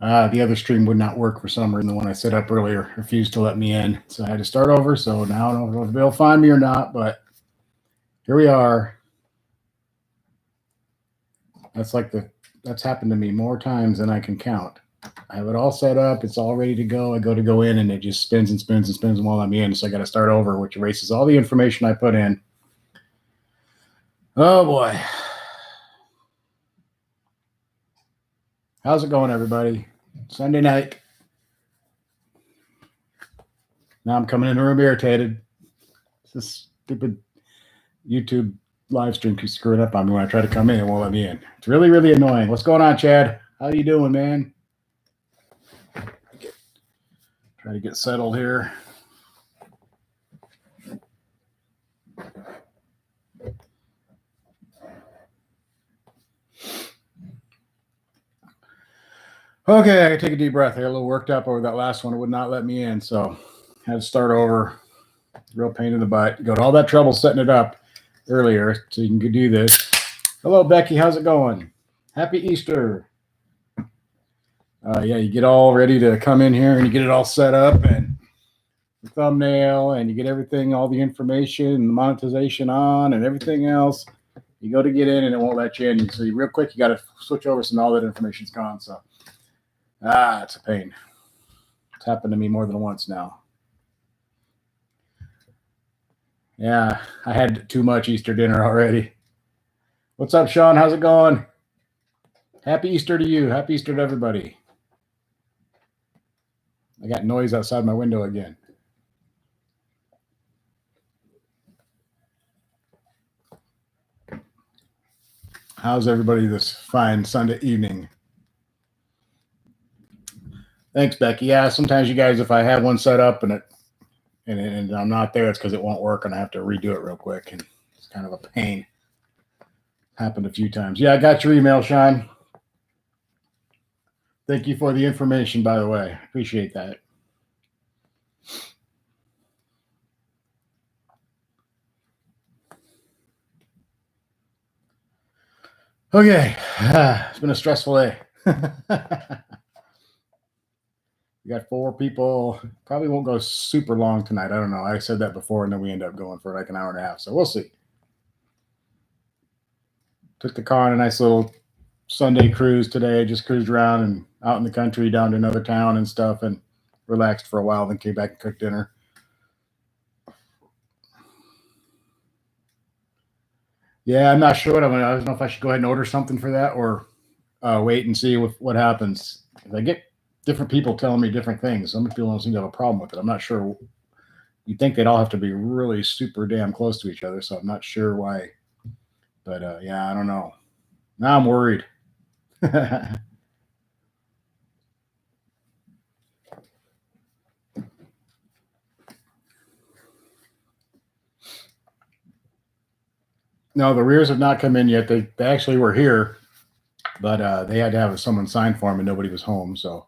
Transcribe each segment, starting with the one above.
The other stream would not work for some reason. The one I set up earlier refused to let me in. So I had to start over. So now I don't know if they'll find me or not, but here we are. That's happened to me more times than I can count. I have it all set up. It's all ready to go. I go to go in and it just spins and spins and spins while I'm in. So I got to start over, which erases all the information I put in. Oh boy. How's it going, everybody? Sunday night. Now I'm coming in the room irritated. This stupid YouTube live stream keeps screwing up on me when I try to come in. It won't let me in. It's really, really annoying. What's going on, Chad? How you doing, man? Try to get settled here. Okay, I take a deep breath. I got a little worked up over that last one. It would not let me in, so I had to start over. Real pain in the butt. Got all that trouble setting it up earlier so you can do this. Hello, Becky. How's it going? Happy Easter. Yeah, you get all ready to come in here and you get it all set up and the thumbnail and you get everything, all the information and the monetization on and everything else. You go to get in and it won't let you in. So real quick, you got to switch over so all that information's gone. So, it's a pain. It's happened to me more than once now. Yeah, I had too much Easter dinner already. What's up, Sean? How's it going? Happy Easter to you. Happy Easter to everybody. I got noise outside my window again. How's everybody this fine Sunday evening? Thanks, Becky. Yeah, sometimes you guys, if I have one set up and I'm not there, it's because it won't work and I have to redo it real quick. And it's kind of a pain. Happened a few times. Yeah, I got your email, Sean. Thank you for the information, by the way. Appreciate that. Okay. It's been a stressful day. We got 4 people. Probably won't go super long tonight. I don't know. I said that before, and then we end up going for like an hour and a half. So we'll see. Took the car on a nice little Sunday cruise today. Just cruised around and out in the country down to another town and stuff and relaxed for a while, then came back and cooked dinner. Yeah, I'm not sure what I don't know if I should go ahead and order something for that or wait and see what happens. If I get different people telling me different things, some people don't seem to have a problem with it. I'm not sure. You'd think they'd all have to be really super damn close to each other, so I'm not sure why. But yeah, I don't know. Now I'm worried. No, the rears have not come in yet. They actually were here, but they had to have someone sign for them, and nobody was home. So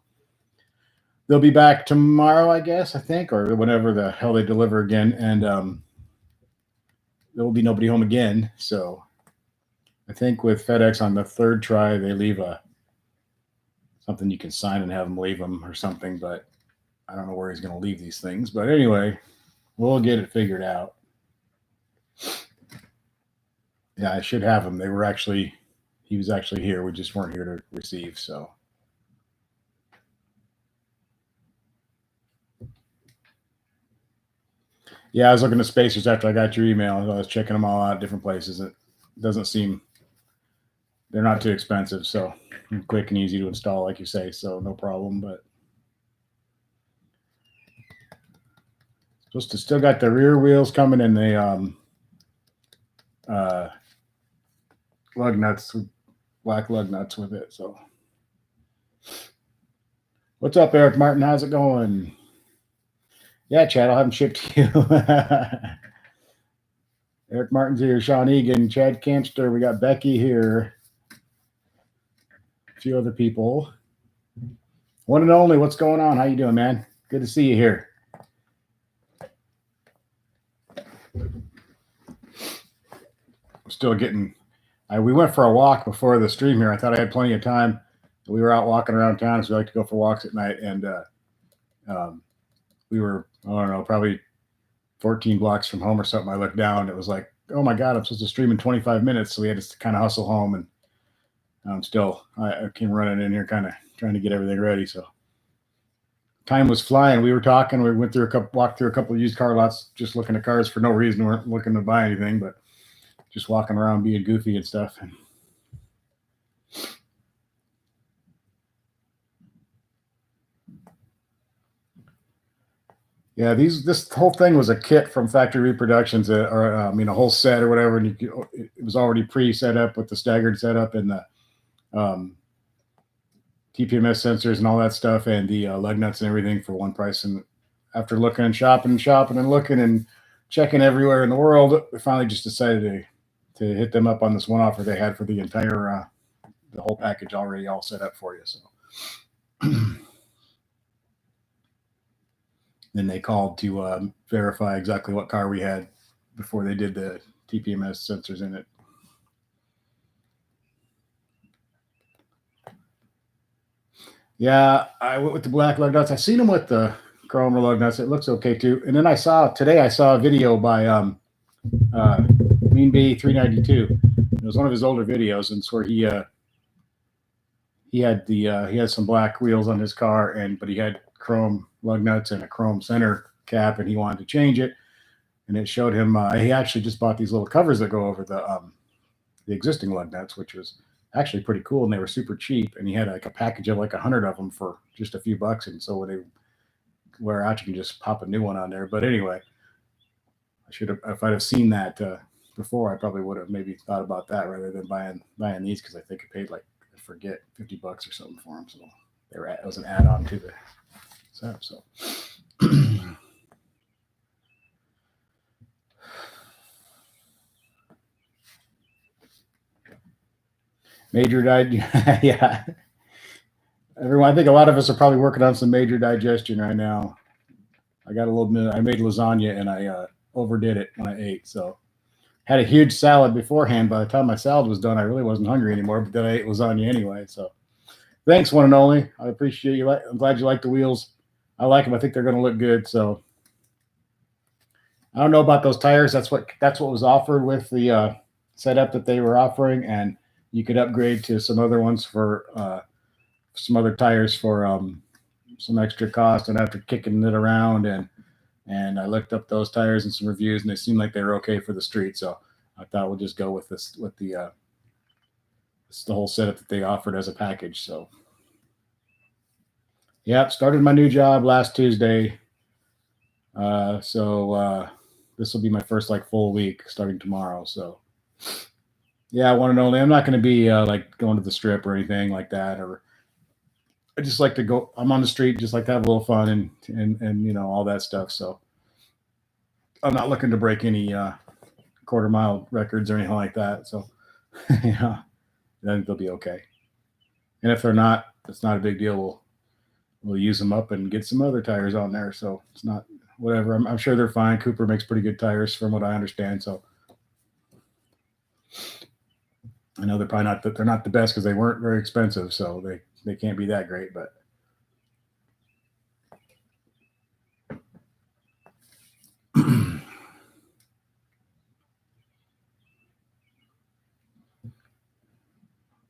they'll be back tomorrow, I guess, I think, or whenever the hell they deliver again. And there will be nobody home again. So I think with FedEx on the 3rd try, they leave something you can sign and have them leave them or something. But I don't know where he's going to leave these things. But anyway, we'll get it figured out. Yeah, I should have him. He was actually here. We just weren't here to receive. So. Yeah, I was looking at spacers after I got your email. I was checking them all out, different places. It doesn't seem they're not too expensive, so quick and easy to install, like you say. So no problem. But supposed to still got the rear wheels coming and the lug nuts, black lug nuts with it. So what's up, Eric Martin? How's it going? Yeah, Chad, I'll have them shipped to you. Eric Martin's here, Sean Egan, Chad Campster. We got Becky here. A few other people. One and only, what's going on? How you doing, man? Good to see you here. Still getting. We went for a walk before the stream here. I thought I had plenty of time. we were out walking around town because we like to go for walks at night, and we were, I don't know, probably 14 blocks from home or something. I looked down, it was like, oh my God, I'm supposed to stream in 25 minutes. So we had to kind of hustle home, and I came running in here kind of trying to get everything ready. So time was flying. We were talking, we walked through a couple of used car lots, just looking at cars for no reason. We weren't looking to buy anything, but just walking around being goofy and stuff. And yeah, this whole thing was a kit from Factory Reproductions, or a whole set or whatever, and it was already pre-set up with the staggered setup and the TPMS sensors and all that stuff, and the lug nuts and everything for one price. And after looking and shopping and looking and checking everywhere in the world, we finally just decided to hit them up on this one offer they had for the entire the whole package already all set up for you. So then they called to verify exactly what car we had before they did the TPMS sensors in it. Yeah, I went with the black lug nuts. I've seen them with the chrome lug nuts. It looks okay too. And then today I saw a video by Mean Bee 392. It was one of his older videos, and it's where he had some black wheels on his car, but he had chrome lug nuts and a chrome center cap, and he wanted to change it. And it showed him he actually just bought these little covers that go over the existing lug nuts, which was actually pretty cool, and they were super cheap. And he had like a package of like 100 of them for just a few bucks. And so when they wear out, you can just pop a new one on there. But anyway, if I'd have seen that before, I probably would have maybe thought about that rather than buying these, because I think I paid, like, I forget, $50 or something for them. So it was an add-on to the setup. So major yeah. Everyone, I think a lot of us are probably working on some major digestion right now. I made lasagna, and I overdid it when I ate. So had a huge salad beforehand. By the time my salad was done, I really wasn't hungry anymore, but then I ate lasagna anyway. So thanks, one and only. I appreciate you. I'm glad you like the wheels. I like them. I think they're going to look good. So I don't know about those tires. That's what was offered with the setup that they were offering, and you could upgrade to some other ones for some other tires for some extra cost. And after kicking it around, and I looked up those tires and some reviews, and they seemed like they were okay for the street. So I thought we'll just go with this, with the whole setup that they offered as a package. So yeah, started my new job last Tuesday. So this will be my first full week starting tomorrow. So yeah, one and only. I'm not going to be like going to the strip or anything like that, or I just like to go. I'm on the street, just like to have a little fun and all that stuff. So I'm not looking to break any quarter mile records or anything like that. So yeah, I think they'll be okay. And if they're not, it's not a big deal. We'll use them up and get some other tires on there. So it's not whatever. I'm sure they're fine. Cooper makes pretty good tires from what I understand. So I know they're not the best because they weren't very expensive. So they can't be that great, but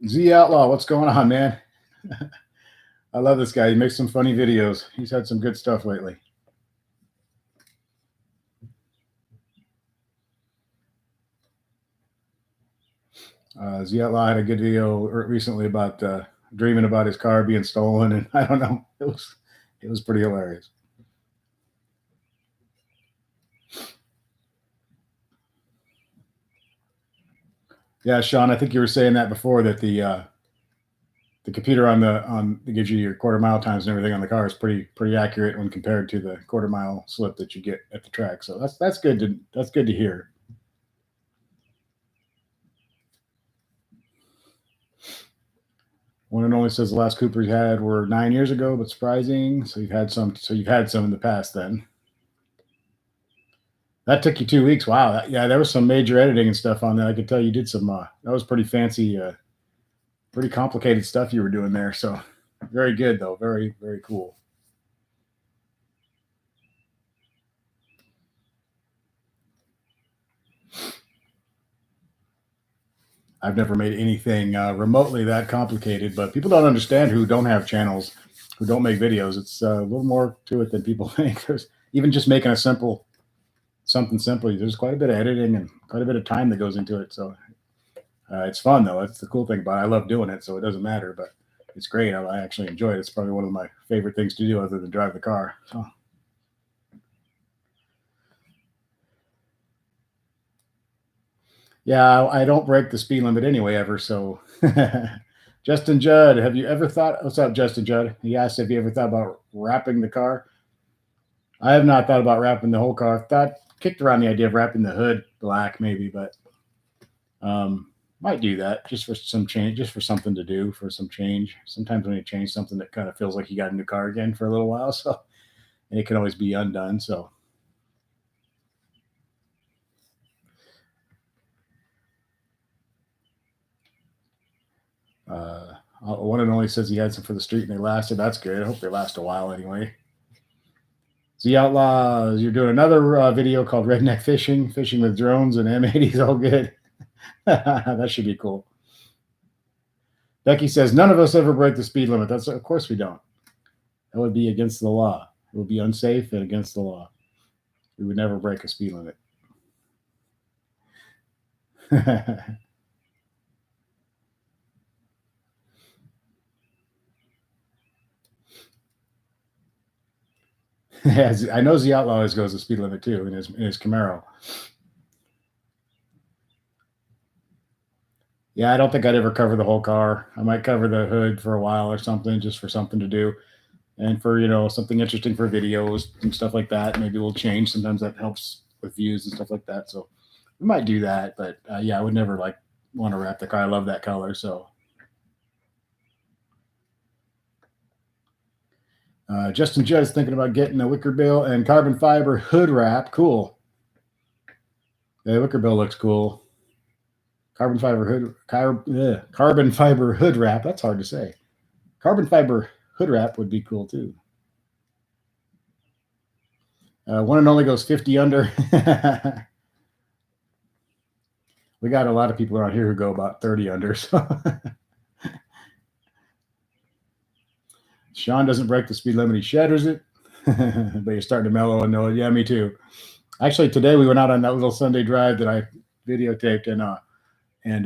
Z Outlaw, what's going on, man? I love this guy. He makes some funny videos. He's had some good stuff lately. Z Outlaw had a good video recently about dreaming about his car being stolen, and I don't know. It was pretty hilarious. Yeah, Sean, I think you were saying that before, that the computer that gives you your quarter mile times and everything on the car is pretty accurate when compared to the quarter mile slip that you get at the track. So that's good to hear. One and only says the last Cooper you had were 9 years ago, but surprising. So you've had some in the past then. That took you 2 weeks. Wow. Yeah, there was some major editing and stuff on that. I could tell you did some, that was pretty fancy Pretty complicated stuff you were doing there. So very good though. Very, very cool. I've never made anything remotely that complicated, but people don't understand who don't have channels, who don't make videos. It's a little more to it than people think. There's even just making a something simple. There's quite a bit of editing and quite a bit of time that goes into it. So it's fun though. That's the cool thing about it. I love doing it, so it doesn't matter. But it's great. I actually enjoy it. It's probably one of my favorite things to do other than drive the car. So. Yeah, I don't break the speed limit anyway ever. So, Justin Judd, have you ever thought? What's up, Justin Judd? He asked, have you ever thought about wrapping the car? I have not thought about wrapping the whole car. Thought kicked around the idea of wrapping the hood black, maybe, but might do that just for some change, just for something to do, for some change. Sometimes when you change something, that kind of feels like you got a new car again for a little while. So, and it can always be undone. So, one and only says he had some for the street and they lasted. That's good. I hope they last a while anyway. The Outlaws, you're doing another video called Redneck Fishing, fishing with drones and M80s. All good. That should be cool. Becky says, none of us ever break the speed limit. That's of course we don't. That would be against the law. It would be unsafe and against the law. We would never break a speed limit. Yeah, I know the Outlaw always goes the speed limit too in his Camaro. Yeah, I don't think I'd ever cover the whole car. I might cover the hood for a while or something, just for something to do, and for something interesting for videos and stuff like that. Maybe we'll change. Sometimes that helps with views and stuff like that. So we might do that, but yeah, I would never like want to wrap the car. I love that color. So Justin Judd's thinking about getting a wicker bill and carbon fiber hood wrap. Cool. The wicker bill looks cool. Carbon fiber carbon fiber hood wrap. That's hard to say. Carbon fiber hood wrap would be cool too. One and only goes 50 under. We got a lot of people around here who go about 30 under. So Sean doesn't break the speed limit; he shatters it. But you're starting to mellow and know it. Yeah, me too. Actually, today we went out on that little Sunday drive that I videotaped, and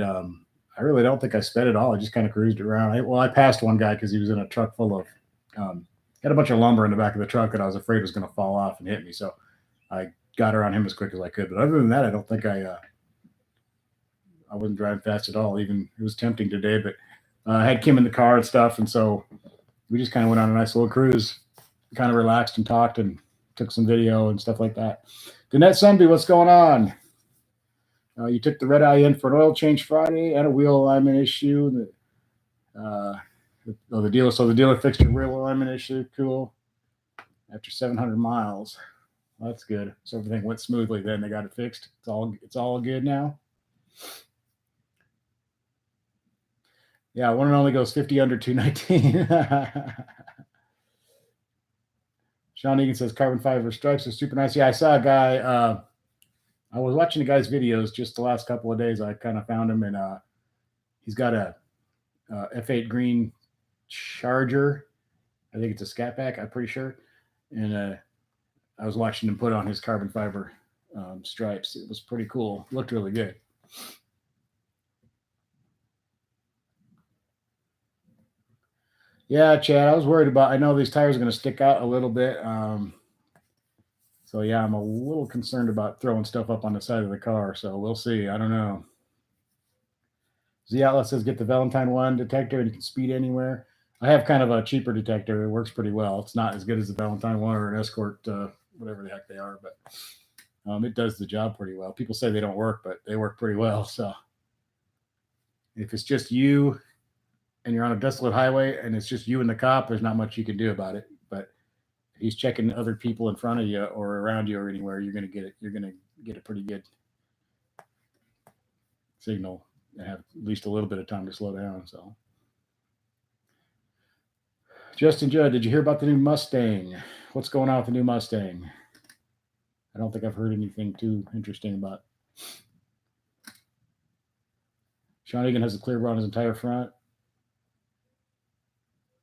I really don't think I sped at all. I just kind of cruised around. I passed one guy because he was in a truck full of had a bunch of lumber in the back of the truck that I was afraid was going to fall off and hit me. So I got around him as quick as I could. But other than that, I don't think I wasn't driving fast at all. Even it was tempting today, but I had Kim in the car and stuff, and so we just kind of went on a nice little cruise, kind of relaxed and talked and took some video and stuff like that. Danette Sunby, what's going on? You took the red eye in for an oil change Friday and a wheel alignment issue. The dealer, so the dealer fixed your wheel alignment issue. Cool. After 700 miles, well, that's good. So everything went smoothly. Then they got it fixed. It's all good now. Yeah, one and only goes 50 under 219. Sean Egan says carbon fiber stripes are super nice. Yeah, I saw a guy. I was watching the guy's videos just the last couple of days. I kind of found him, and he's got a F8 green Charger. I think it's a Scat Pack. I'm pretty sure. And I was watching him put on his carbon fiber stripes. It was pretty cool. Looked really good. Yeah, Chad, I was worried about. I know these tires are going to stick out a little bit. So yeah, I'm a little concerned about throwing stuff up on the side of the car. So we'll see. I don't know. Z Outlet says get the Valentine 1 detector and you can speed anywhere. I have kind of a cheaper detector. It works pretty well. It's not as good as the Valentine 1 or an Escort, whatever the heck they are, but it does the job pretty well. People say they don't work, but they work pretty well. So if it's just you and you're on a desolate highway and it's just you and the cop, there's not much you can do about it. But if he's checking other people in front of you or around you or anywhere, you're going to get it. You're going to get a pretty good signal and have at least a little bit of time to slow down. So Justin Judd, did you hear about the new Mustang? What's going on with the new Mustang? I don't think I've heard anything too interesting about it. Sean Egan has a clear on his entire front.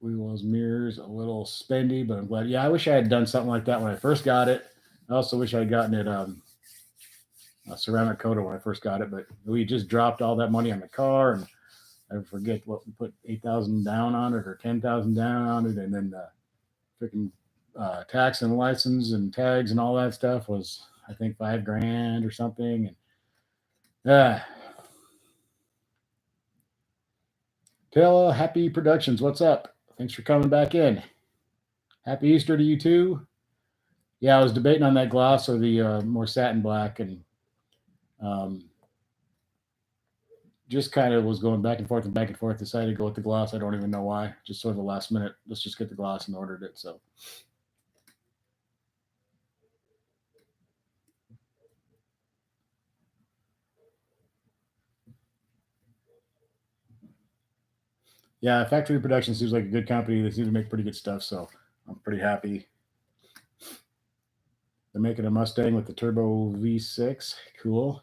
Wheels, mirrors, a little spendy, but I'm glad. Yeah, I wish I had done something like that when I first got it. I also wish I had gotten it a ceramic coater when I first got it, but we just dropped all that money on the car, and I forget what we put 8,000 down on it or 10,000 down on it, and then the freaking tax and license and tags and all that stuff was I think $5,000 or something. And Taylor, Happy Productions, what's up? Thanks for coming back in. Happy Easter to you too. Yeah, I was debating on that gloss or the more satin black, and just kind of was going back and forth and back and forth. Decided to go with the gloss. I don't even know why. Just sort of the last minute. Let's just get the gloss and ordered it. So. Yeah, Factory Production seems like a good company. They seem to make pretty good stuff, so I'm pretty happy. They're making a Mustang with the turbo V6. Cool.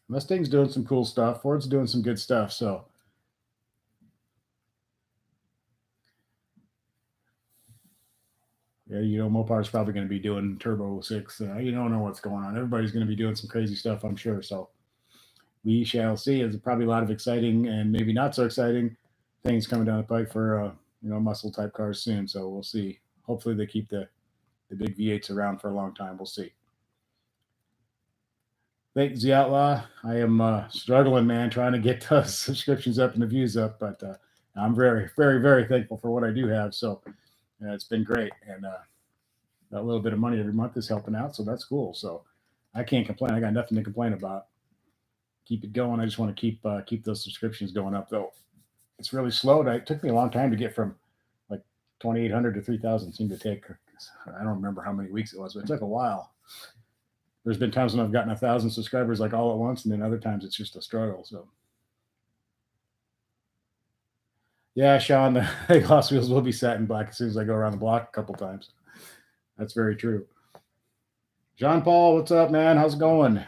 Mustang's doing some cool stuff. Ford's doing some good stuff. So, yeah, Mopar's probably going to be doing turbo 6. You don't know what's going on. Everybody's going to be doing some crazy stuff, I'm sure. So, we shall see. There's probably a lot of exciting and maybe not so exciting things coming down the pike for muscle type cars soon. So we'll see. Hopefully they keep the big V8s around for a long time. We'll see. Thanks, the Outlaw. I am struggling, man, trying to get the subscriptions up and the views up, but I'm very, very, very thankful for what I do have. So it's been great, and that little bit of money every month is helping out. So that's cool. So I can't complain. I got nothing to complain about. Keep it going. I just want to keep those subscriptions going up, though. It's really slow. It took me a long time to get from like 2,800 to 3,000. Seemed to take. I don't remember how many weeks it was, but it took a while. There's been times when I've gotten 1,000 subscribers like all at once, and then other times it's just a struggle. So, yeah, Sean, the gloss wheels will be satin black as soon as I go around the block a couple times. That's very true. John Paul, what's up, man? How's it going?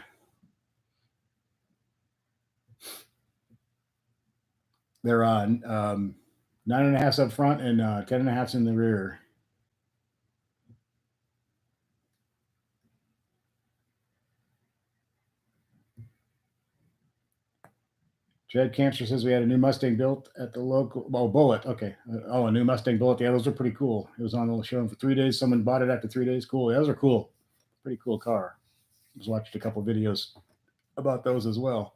They're on 9.5 up front and 10.5 in the rear. Jed Cancer says we had a new Mustang built at the local. Oh, Bullet. Okay. A new Mustang Bullet. Yeah, those are pretty cool. It was on the showroom for 3 days. Someone bought it after 3 days. Cool. Yeah, those are cool. Pretty cool car. I just watched a couple videos about those as well.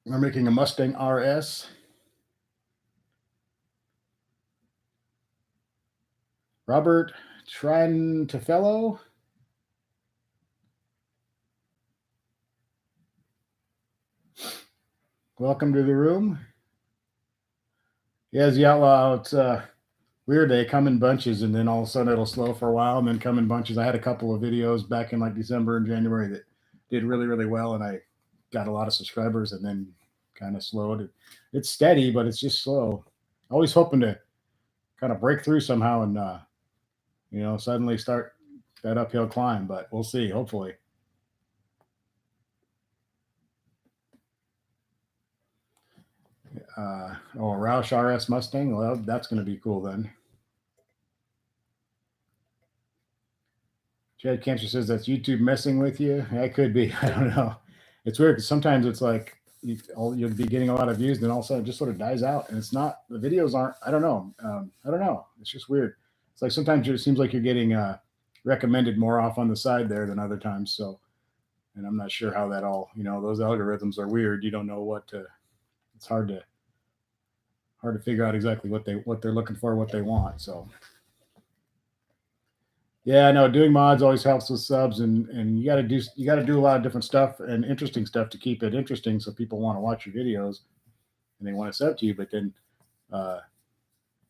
They're making a Mustang RS. Robert Trantafello. Welcome to the room. Yeah, the Outlaw. It's weird. They come in bunches, and then all of a sudden it'll slow for a while, and then come in bunches. I had a couple of videos back in like December and January that did really, really well, and I got a lot of subscribers, and then kind of slowed. It's steady, but it's just slow. Always hoping to kind of break through somehow and suddenly start that uphill climb, but we'll see. Hopefully. A Roush RS Mustang. Well, that's going to be cool then. Chad Cancer says that's YouTube messing with you. Yeah, it could be. I don't know. It's weird because sometimes it's like you'll be getting a lot of views, and then all of a sudden it just sort of dies out, and it's not. The videos aren't. I don't know. I don't know. It's just weird. It's like sometimes it seems like you're getting recommended more off on the side there than other times. So, and I'm not sure how that all. Those algorithms are weird. You don't know what to. It's hard to figure out exactly what they're looking for, what they want. So. Yeah, no, doing mods always helps with subs, and you got to do a lot of different stuff and interesting stuff to keep it interesting, so people want to watch your videos and they want to sub to you. But then,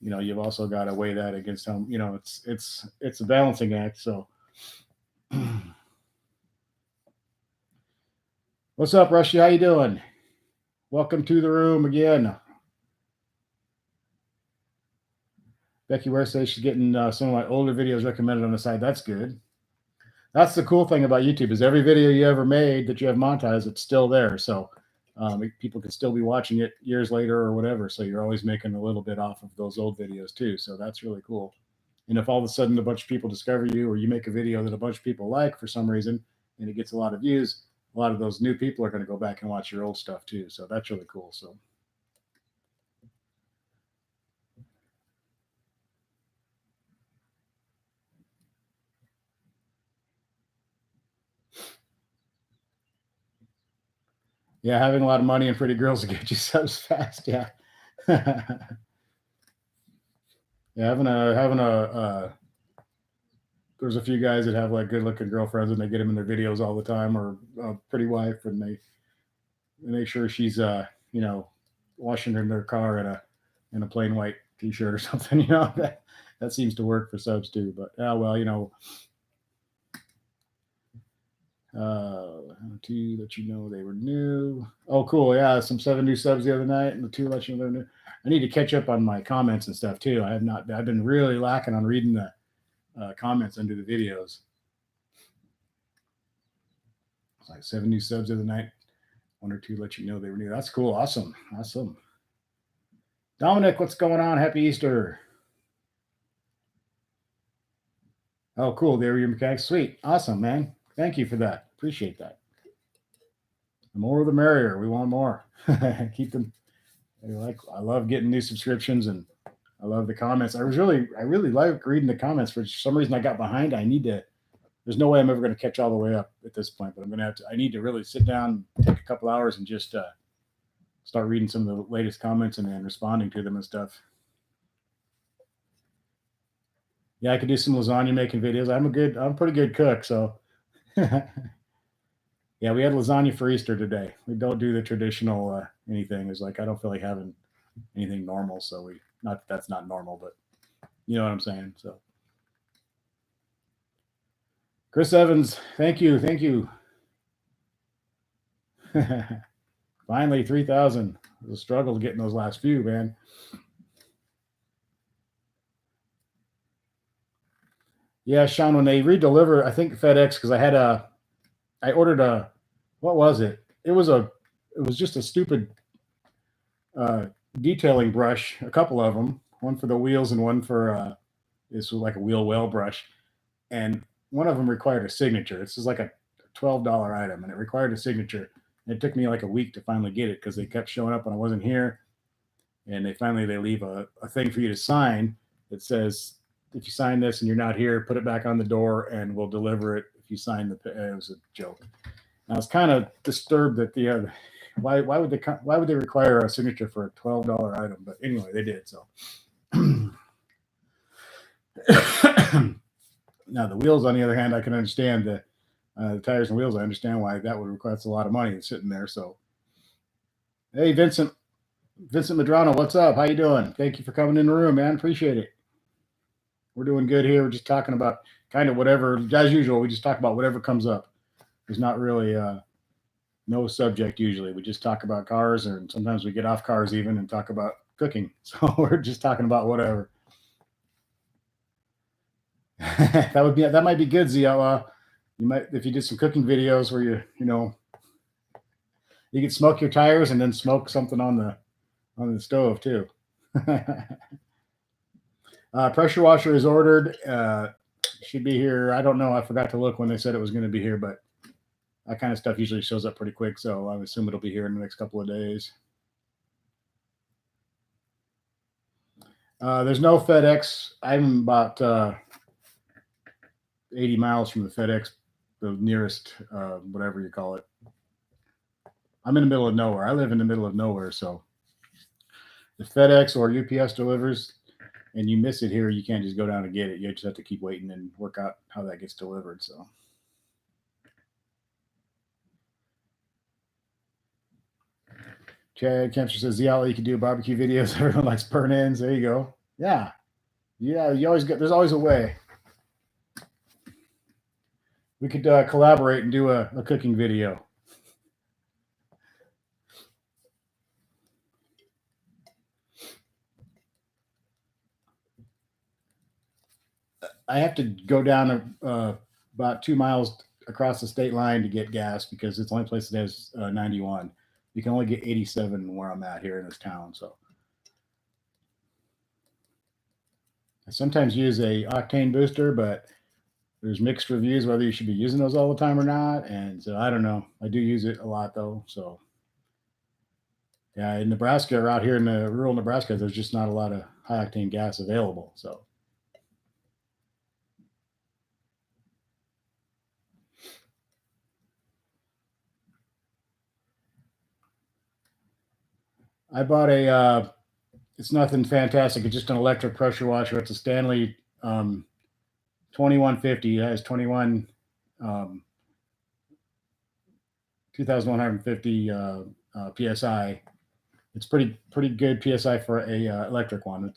you've also got to weigh that against how it's a balancing act. So, What's up, Rusty? How you doing? Welcome to the room again. Becky Ware says she's getting some of my older videos recommended on the side. That's good. That's the cool thing about YouTube is every video you ever made that you have monetized, it's still there. So people can still be watching it years later or whatever. So you're always making a little bit off of those old videos too. So that's really cool. And if all of a sudden a bunch of people discover you or you make a video that a bunch of people like for some reason and it gets a lot of views, a lot of those new people are going to go back and watch your old stuff too. So that's really cool. So yeah, having a lot of money and pretty girls to get you subs fast. Yeah. Yeah, there's a few guys that have like good looking girlfriends and they get them in their videos all the time, or a pretty wife, and they make sure she's washing in their car in a plain white t-shirt or something. That seems to work for subs too. But well, two let you know they were new. Oh, cool. Yeah, some 7 new subs the other night, and the 2 let you know they're new. I need to catch up on my comments and stuff too. I've been really lacking on reading the comments under the videos. It's like 7 new subs the other night. 1 or 2 let you know they were new. That's cool. Awesome. Dominic, what's going on? Happy Easter. Oh, cool. There were your mechanics. Sweet. Awesome, man. Thank you for that. Appreciate that. The more the merrier. We want more. Keep them. I love getting new subscriptions, and I love the comments. I really like reading the comments. For some reason I got behind. There's no way I'm ever going to catch all the way up at this point, but I need to really sit down, take a couple hours, and just start reading some of the latest comments and then responding to them and stuff. Yeah, I could do some lasagna making videos. I'm a pretty good cook. So yeah, we had lasagna for Easter today. We don't do the traditional anything. It's like I don't feel like having anything normal. So that's not normal, but you know what I'm saying. So Chris Evans, thank you. Finally, 3,000. It was a struggle getting those last few, man. Yeah, Sean, when they redeliver, I think FedEx, because I ordered what was it? It was just a stupid detailing brush, a couple of them, one for the wheels and one for this was like a wheel well brush, and one of them required a signature. This is like a $12 item, and it required a signature. And it took me like a week to finally get it because they kept showing up when I wasn't here, and they leave a thing for you to sign that says if you sign this and you're not here, put it back on the door and we'll deliver it. If you sign it was a joke. And I was kind of disturbed that why would they require a signature for a $12 item? But anyway, they did. So now the wheels, on the other hand, I can understand the tires and wheels. I understand why that would require a lot of money sitting there. So hey, Vincent Madrano, what's up? How you doing? Thank you for coming in the room, man. Appreciate it. We're doing good here. We're just talking about kind of whatever, as usual. We just talk about whatever comes up. There's not really no subject usually. We just talk about cars, and sometimes we get off cars even and talk about cooking. So we're just talking about whatever. that might be good, Zia. You might, if you did some cooking videos where you could smoke your tires and then smoke something on the stove too. Pressure washer is ordered. Should be here. I don't know. I forgot to look when they said it was going to be here, but that kind of stuff usually shows up pretty quick. So I assume it'll be here in the next couple of days. There's no FedEx. I'm about 80 miles from the FedEx, the nearest, whatever you call it. I'm in the middle of nowhere. I live in the middle of nowhere. So if FedEx or UPS delivers and you miss it here, you can't just go down and get it. You just have to keep waiting and work out how that gets delivered. So. Chad Kempster says, yeah, you can do barbecue videos. Everyone likes burn ends. There you go. Yeah. There's always a way. We could collaborate and do a cooking video. I have to go down about 2 miles across the state line to get gas because it's the only place that has 91. You can only get 87 where I'm at here in this town. So I sometimes use a octane booster, but there's mixed reviews whether you should be using those all the time or not. And so I don't know. I do use it a lot though. So yeah, in Nebraska or out here in the rural Nebraska, there's just not a lot of high octane gas available. So I bought it's nothing fantastic. It's just an electric pressure washer. It's a Stanley 2150. It has 21 um, 2,150 psi. It's pretty good psi for a electric one.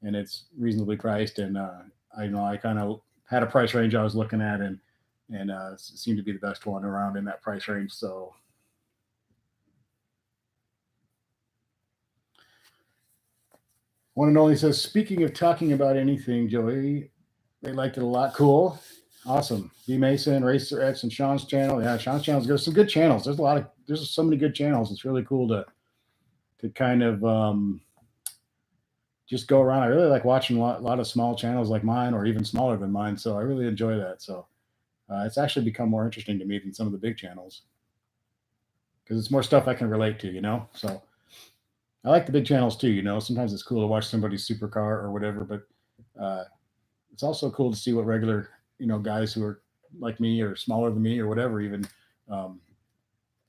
It's reasonably priced, and I kind of had a price range I was looking at, and it seemed to be the best one around in that price range. So one and only says, speaking of talking about anything, Joey, they liked it a lot. Cool. Awesome. B Mason, Racer X, and Sean's channel. Yeah, Sean's channel. There's some good channels. There's so many good channels. It's really cool to kind of just go around. I really like watching a lot of small channels like mine or even smaller than mine. So I really enjoy that. So it's actually become more interesting to me than some of the big channels because it's more stuff I can relate to, So I like the big channels too, Sometimes it's cool to watch somebody's supercar or whatever, but it's also cool to see what regular, guys who are like me or smaller than me or whatever, even kind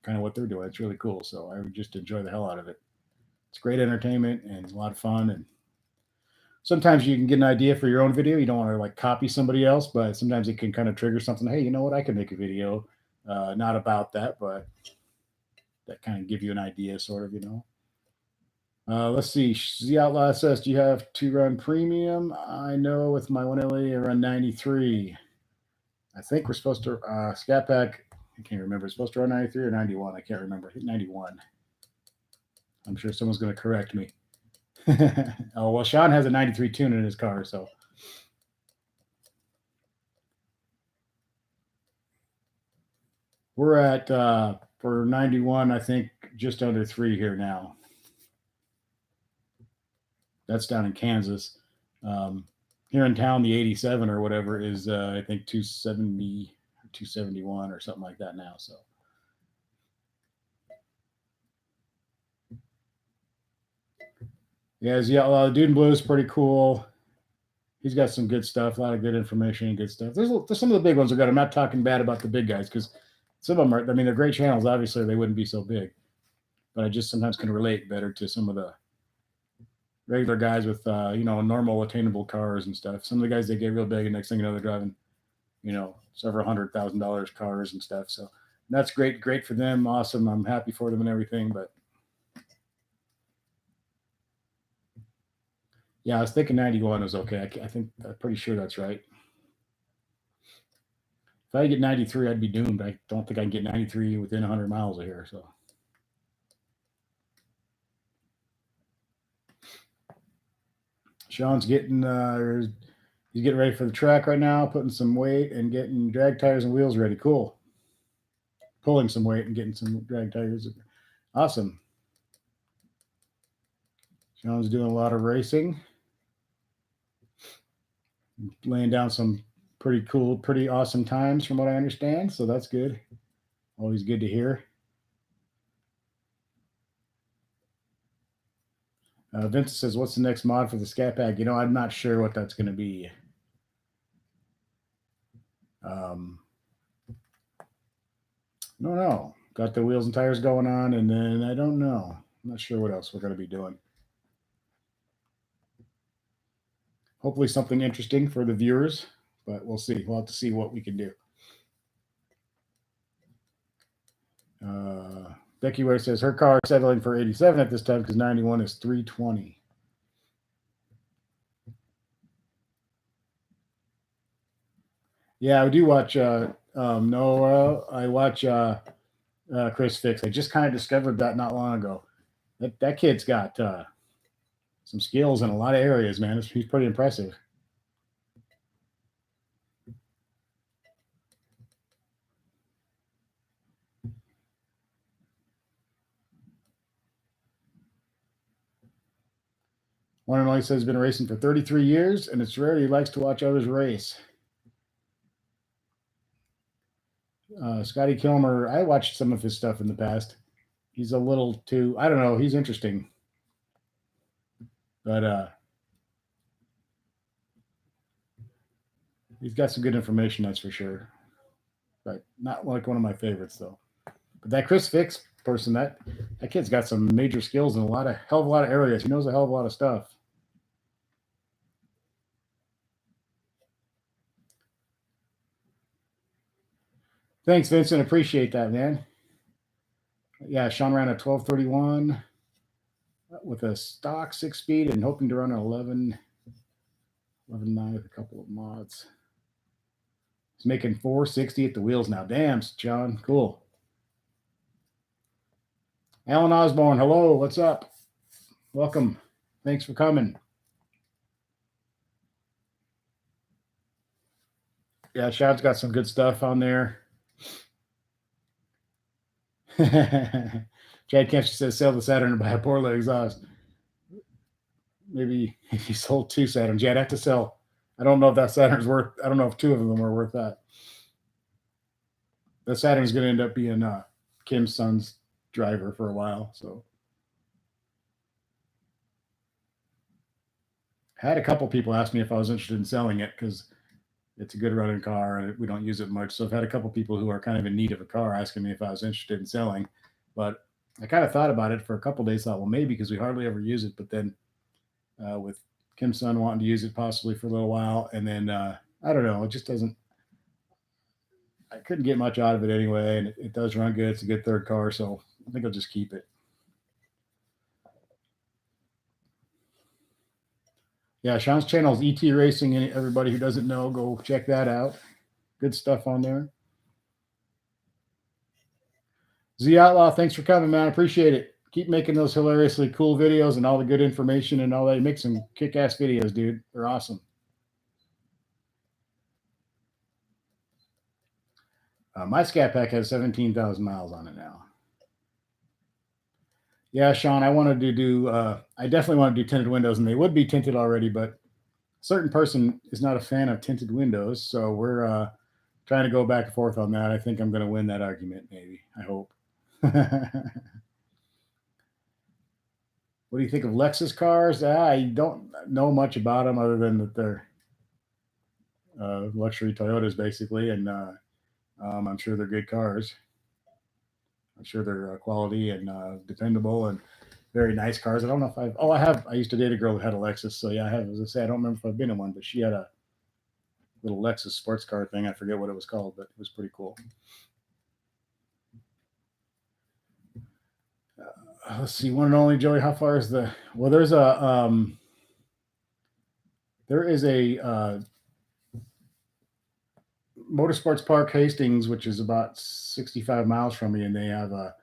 of what they're doing. It's really cool. So I would just enjoy the hell out of it. It's great entertainment and a lot of fun. And sometimes you can get an idea for your own video. You don't want to like copy somebody else, but sometimes it can kind of trigger something. Hey, you know what? I can make a video, not about that, but that kind of give you an idea, sort of. Let's see. Z Outlaw says, do you have to run premium? I know with my 1LA, I run 93. I think we're supposed to, Scat Pack, I can't remember. It's supposed to run 93 or 91. I can't remember. I think 91. I'm sure someone's going to correct me. Oh, well, Sean has a 93 tune in his car, so. We're at, for 91, I think, just under 3 here now. That's down in Kansas. Here in town, the 87 or whatever is, I think, 270 or 271 or something like that now. So, yeah, Dude in Blue is pretty cool. He's got some good stuff, a lot of good information and good stuff. There's some of the big ones are good. I'm not talking bad about the big guys because some of them are, I mean, they're great channels. Obviously, they wouldn't be so big. But I just sometimes can relate better to some of the regular guys with normal attainable cars and stuff. Some of the guys, they get real big, and next thing you know, they're driving several $100,000 cars and stuff. So that's great for them. Awesome. I'm happy for them and everything. But yeah, I was thinking 91 was okay. I'm pretty sure that's right. If I get 93, I'd be doomed. I don't think I can get 93 within 100 miles of here. So Sean's getting he's getting ready for the track right now, putting some weight and getting drag tires and wheels ready. Cool. Pulling some weight and getting some drag tires. Awesome. Sean's doing a lot of racing, laying down some pretty cool, pretty awesome times from what I understand. So that's good. Always good to hear. Vincent says, what's the next mod for the Scat Pack? I'm not sure what that's going to be. No, no. Got the wheels and tires going on, and then I don't know. I'm not sure what else we're going to be doing. Hopefully something interesting for the viewers, but we'll see. We'll have to see what we can do. Becky Ware says her car is settling for 87 at this time because 91 is 320. Yeah, I do watch Noah. I watch Chris Fix. I just kind of discovered that not long ago. That kid's got some skills in a lot of areas, man. He's pretty impressive. One and only says he's been racing for 33 years, and it's rare he likes to watch others race. Scotty Kilmer, I watched some of his stuff in the past. He's a little too, I don't know, he's interesting. But he's got some good information, that's for sure. But not like one of my favorites, though. But that Chris Fix person, that kid's got some major skills in hell of a lot of areas. He knows a hell of a lot of stuff. Thanks, Vincent. Appreciate that, man. Yeah, Sean ran a 12:31 with a stock 6-speed and hoping to run an 11:9 with a couple of mods. He's making 460 at the wheels now. Damn, John. Cool. Alan Osborne, hello. What's up? Welcome. Thanks for coming. Yeah, Sean's got some good stuff on there. Chad Kempster says sell the Saturn and buy a Portland exhaust. Maybe he sold 2 Saturns. Yeah, I'd have to sell. I don't know if that Saturn's worth. I don't know if 2 of them are worth that. The Saturn's going to end up being Kim's son's driver for a while. So I had a couple people ask me if I was interested in selling it because it's a good running car and we don't use it much. So I've had a couple people who are kind of in need of a car asking me if I was interested in selling. But I kind of thought about it for a couple of days. Thought, well, maybe because we hardly ever use it. But then with Kim's son wanting to use it possibly for a little while, and then I don't know, it just doesn't. I couldn't get much out of it anyway, and it does run good. It's a good third car, so I think I'll just keep it. Yeah, Sean's channel is ET Racing, and everybody who doesn't know, go check that out. Good stuff on there. Z Outlaw, thanks for coming, man. Appreciate it. Keep making those hilariously cool videos and all the good information and all that. You make some kick-ass videos, dude. They're awesome. My Scat Pack has 17,000 miles on it now. Yeah, Sean, I wanted to do, I definitely want to do tinted windows, and they would be tinted already, but a certain person is not a fan of tinted windows, so we're trying to go back and forth on that. I think I'm going to win that argument, maybe. I hope. What do you think of Lexus cars? I don't know much about them other than that they're luxury Toyotas, basically, and I'm sure they're good cars. I'm sure they're quality and dependable and very nice cars. I don't know if I used to date a girl who had a Lexus, so yeah, I have. As I say, I don't remember if I've been in one, but she had a little Lexus sports car thing. I forget what it was called, but it was pretty cool. Let's see, one and only Joey. How far is the? Well, there is a Motorsports Park Hastings, which is about 65 miles from me, and they have a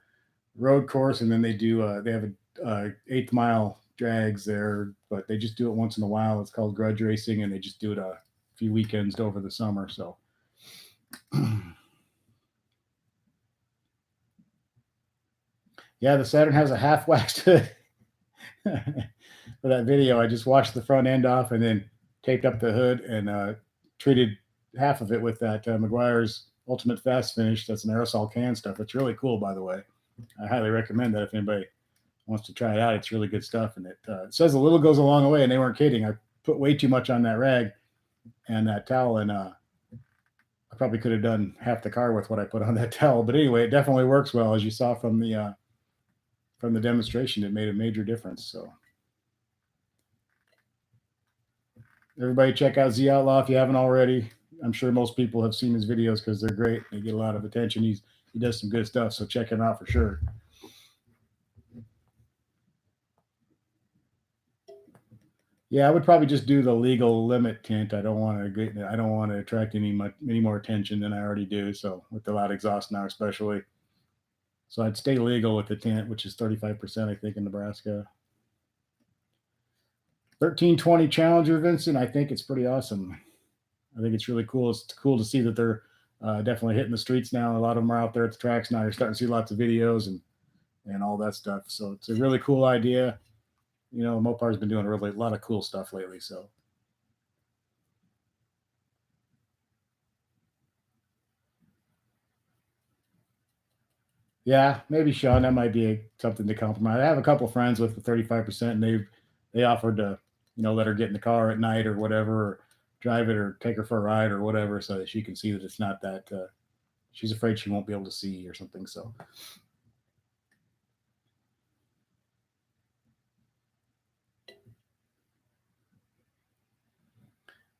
road course, and then they have a 8th mile drags there, but they just do it once in a while. It's called Grudge Racing, and they just do it a few weekends over the summer. So. Yeah, the Saturn has a half waxed hood. For that video, I just washed the front end off and then taped up the hood and treated half of it with that Meguiar's Ultimate Fast Finish. That's an aerosol can stuff. It's really cool, by the way. I highly recommend that if anybody wants to try it out. It's really good stuff, and it says a little goes a long way, and they weren't kidding. I put way too much on that rag and that towel, and I probably could have done half the car with what I put on that towel. But anyway, it definitely works well, as you saw from the demonstration. It made a major difference. So everybody check out Z Outlaw if you haven't already. I'm sure most people have seen his videos because they're great. They get a lot of attention. He does some good stuff, so check him out for sure. Yeah, I would probably just do the legal limit tint. I don't want to attract any more attention than I already do. So with the loud exhaust now, especially. So I'd stay legal with the tint, which is 35%, I think, in Nebraska. 1320 Challenger, Vincent. I think it's pretty awesome. I think it's really cool. It's cool to see that they're definitely hitting the streets now. A lot of them are out there at the tracks now. You're starting to see lots of videos and all that stuff. So it's a really cool idea. Mopar's been doing really a lot of cool stuff lately. So yeah, maybe Sean, that might be something to compromise. I have a couple friends with the 35%, and they offered to, let her get in the car at night or whatever, or drive it or take her for a ride or whatever, so that she can see that it's not that she's afraid she won't be able to see or something. So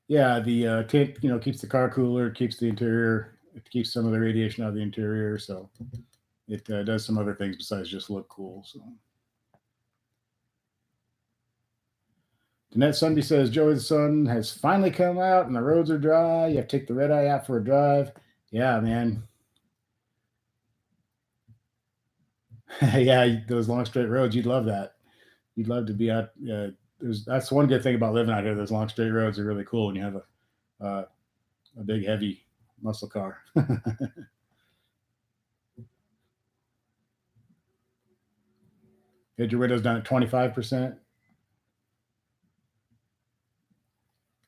yeah, the tint, keeps the car cooler, keeps the interior, it keeps some of the radiation out of the interior, so it does some other things besides just look cool. So Danette Sunday says Joey the sun has finally come out and the roads are dry. You have to take the red eye out for a drive. Yeah, man. Yeah, those long straight roads, you'd love that. You'd love to be out. That's one good thing about living out here. Those long straight roads are really cool when you have a big heavy muscle car. Get your windows down at 25%.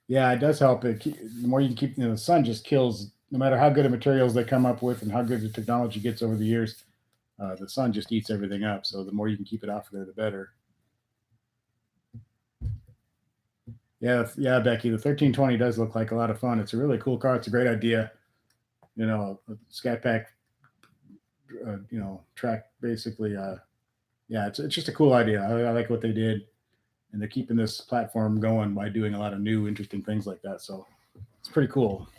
Yeah, it does help. The more you can keep, the sun just kills. No matter how good of materials they come up with and how good the technology gets over the years, the sun just eats everything up. So the more you can keep it off of there, the better. Yeah, Becky. The 1320 does look like a lot of fun. It's a really cool car. It's a great idea. A Scat Pack, track basically. Yeah, it's just a cool idea. I like what they did, and they're keeping this platform going by doing a lot of new, interesting things like that. So it's pretty cool.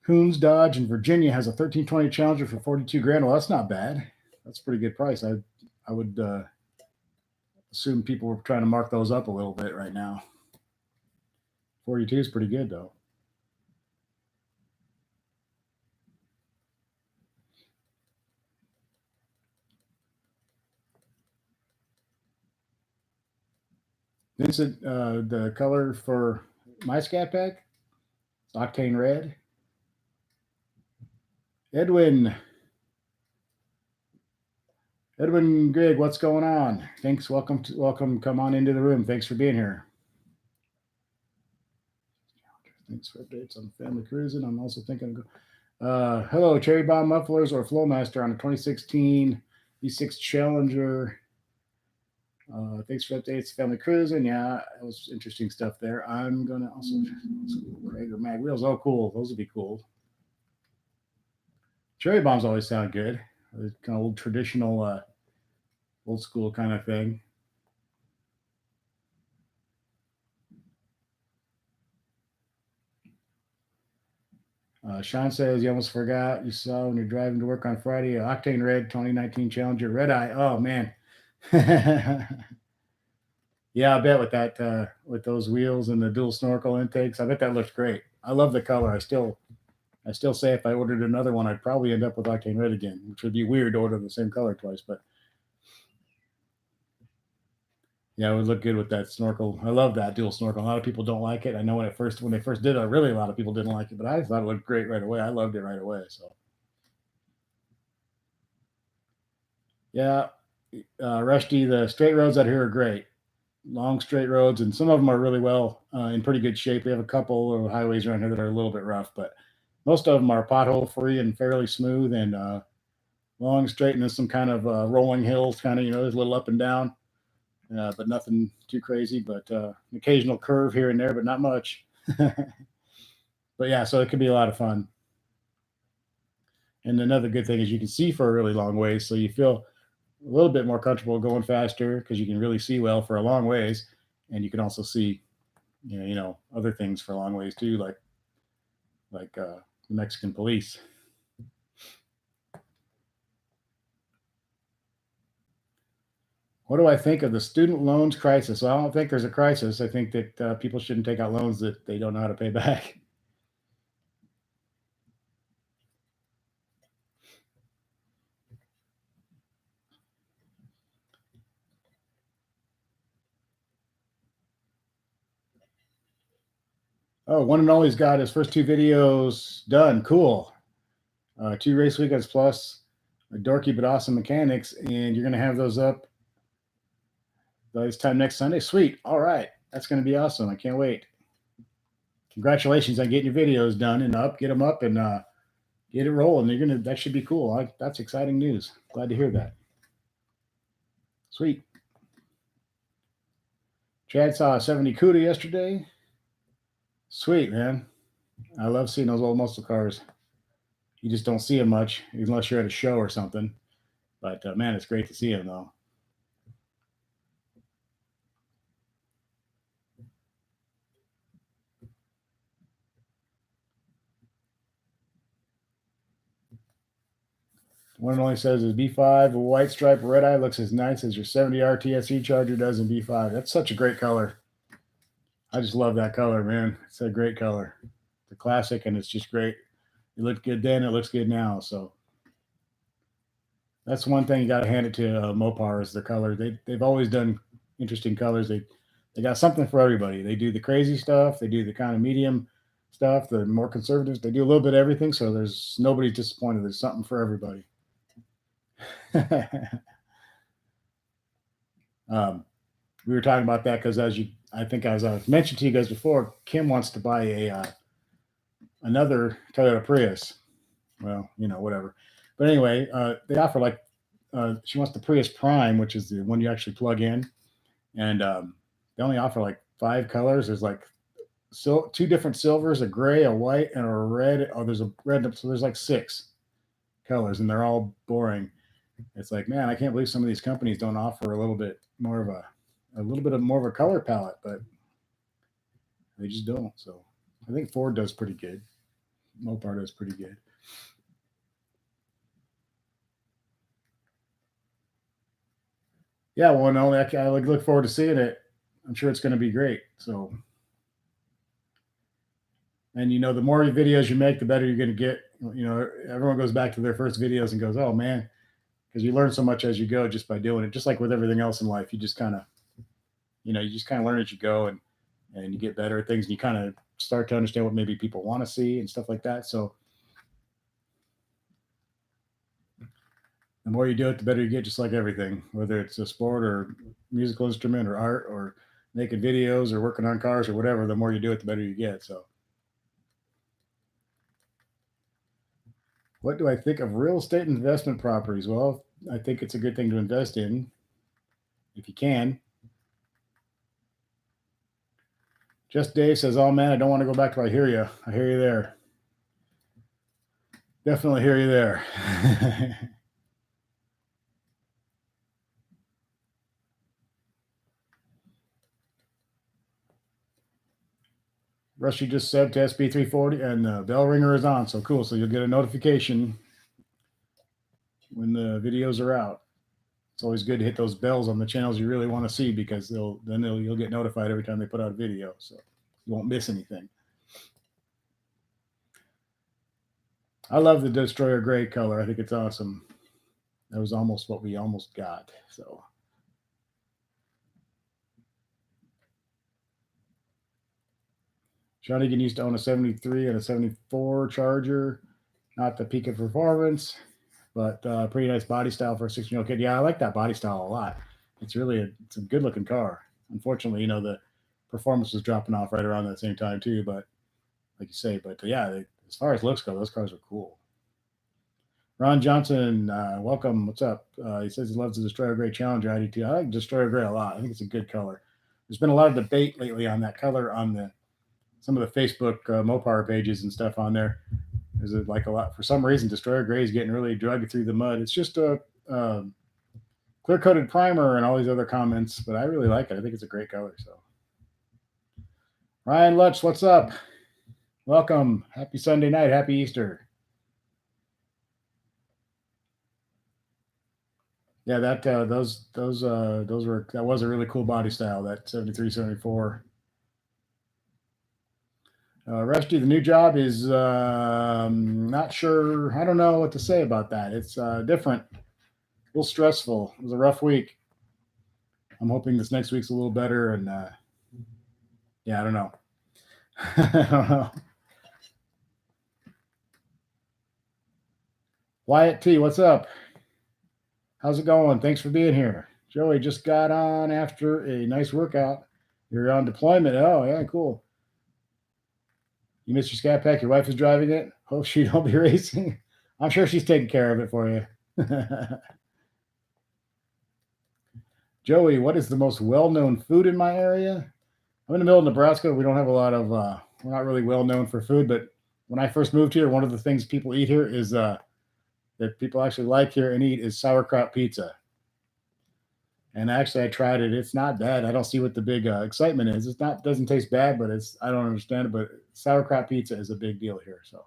Coons Dodge in Virginia has a 1320 Challenger for 42 grand. Well, that's not bad. That's a pretty good price. I would assume people were trying to mark those up a little bit right now. 42 is pretty good though. Vincent, the color for my Scat Pack, it's Octane Red. Edwin Grigg, what's going on? Thanks. Welcome. Come on into the room. Thanks for being here. Thanks for updates on family cruising. I'm also thinking of hello, Cherry Bomb mufflers or Flowmaster on a 2016 V6 Challenger. Thanks for updates, family cruising. Yeah, it was interesting stuff there. I'm gonna also Craig or Mag wheels. Oh, cool. Those would be cool. Cherry bombs always sound good. Kind of old traditional, old school kind of thing. Sean says you almost forgot you saw when you're driving to work on Friday. Octane Red 2019 Challenger Red Eye. Oh man. Yeah, I bet with that with those wheels and the dual snorkel intakes, I bet that looks great. I love the color. I still say if I ordered another one, I'd probably end up with Octane Red again, which would be weird to order the same color twice. But yeah, it would look good with that snorkel. I love that dual snorkel. A lot of people don't like it. I know when they first did it, really a lot of people didn't like it, but I thought it looked great right away. I loved it right away. So yeah, Rusty, the straight roads out here are great. Long straight roads, and some of them are really well in pretty good shape. We have a couple of highways around here that are a little bit rough, but most of them are pothole free and fairly smooth and long straight, and then some kind of rolling hills, kind of there's a little up and down, but nothing too crazy. But an occasional curve here and there, but not much. But yeah, so it could be a lot of fun. And another good thing is you can see for a really long ways, so you feel a little bit more comfortable going faster because you can really see well for a long ways, and you can also see, other things for a long ways too, like the Mexican police. What do I think of the student loans crisis? Well, I don't think there's a crisis. I think that people shouldn't take out loans that they don't know how to pay back. Oh, one and only's got his first two videos done. Cool. 2 race weekends plus dorky but awesome mechanics, and you're going to have those up By this time next Sunday. Sweet. All right. That's going to be awesome. I can't wait. Congratulations on getting your videos done and up. Get them up and get it rolling. That should be cool. That's exciting news. Glad to hear that. Sweet. Chad saw a 70 Cuda yesterday. Sweet, man. I love seeing those old muscle cars. You just don't see them much unless you're at a show or something. But man, it's great to see them though. One and only says is B5, a white stripe, red eye looks as nice as your 70 RTSE Charger does in B5. That's such a great color. I just love that color, man. It's a great color. It's a classic, and it's just great. It looked good then. It looks good now. So that's one thing you got to hand it to Mopars. The color they've always done interesting colors. They got something for everybody. They do the crazy stuff. They do the kind of medium stuff. The more conservatives. They do a little bit of everything. So there's nobody's disappointed. There's something for everybody. We were talking about that because I think as I mentioned to you guys before, Kim wants to buy another Toyota Prius. Well, whatever. But anyway, they offer she wants the Prius Prime, which is the one you actually plug in, and they only offer like 5 colors. There's like 2 different silvers, a gray, a white, and a red. Oh, there's a red. So there's like 6 colors, and they're all boring. It's like, man, I can't believe some of these companies don't offer a little bit more of a color palette, but they just don't. So I think Ford does pretty good. Mopar does pretty good. Yeah, well, no, I look forward to seeing it. I'm sure it's going to be great. So, and the more videos you make, the better you're going to get. Everyone goes back to their first videos and goes, "Oh man," because you learn so much as you go just by doing it. Just like with everything else in life, you just kind of, learn as you go, and you get better at things, and you kind of start to understand what maybe people want to see and stuff like that. So the more you do it, the better you get, just like everything, whether it's a sport or musical instrument or art or making videos or working on cars or whatever. The more you do it, the better you get. So what do I think of real estate investment properties? Well, I think it's a good thing to invest in if you can. Just Dave says, "Oh man, I don't want to go back to I hear you. I hear you there. Definitely hear you there." Rusty just said to SB340, and the bell ringer is on. So cool. So you'll get a notification when the videos are out. It's always good to hit those bells on the channels you really want to see, because you'll get notified every time they put out a video. So you won't miss anything. I love the Destroyer gray color. I think it's awesome. That was almost what we almost got. So Shawnigan used to own a 73 and a 74 Charger. Not the peak of performance, but pretty nice body style for a 16-year-old kid. Yeah, I like that body style a lot. It's really it's a good looking car. Unfortunately, the performance was dropping off right around that same time too. But like you say, as far as looks go, those cars are cool. Ron Johnson, welcome. What's up? He says he loves the Destroyer Gray Challenger ID2. I like Destroyer Gray a lot. I think it's a good color. There's been a lot of debate lately on that color on some of the Facebook Mopar pages and stuff on there. There's like a lot, for some reason, Destroyer Gray is getting really dragged through the mud. It's just a clear-coated primer and all these other comments, but I really like it. I think it's a great color. So, Ryan Lutz, what's up? Welcome. Happy Sunday night. Happy Easter. Yeah, that that was a really cool body style, that 73, 74. Rusty, the new job is not sure. I don't know what to say about that. It's different, a little stressful. It was a rough week. I'm hoping this next week's a little better. And yeah, I don't know. I don't know. Wyatt T, what's up? How's it going? Thanks for being here. Joey just got on after a nice workout. You're on deployment. Oh, yeah, cool. You missed your scat pack. Your wife is driving it. Hope she don't be racing. I'm sure she's taking care of it for you. Joey, what is the most well-known food in my area? I'm in the middle of Nebraska. We don't have a lot of. We're not really well known for food, but when I first moved here, one of the things people eat here is that people actually like here and eat is sauerkraut pizza. And actually, I tried it. It's not bad. I don't see what the big excitement is. It's not doesn't taste bad, but it's I don't understand it. But sauerkraut pizza is a big deal here. So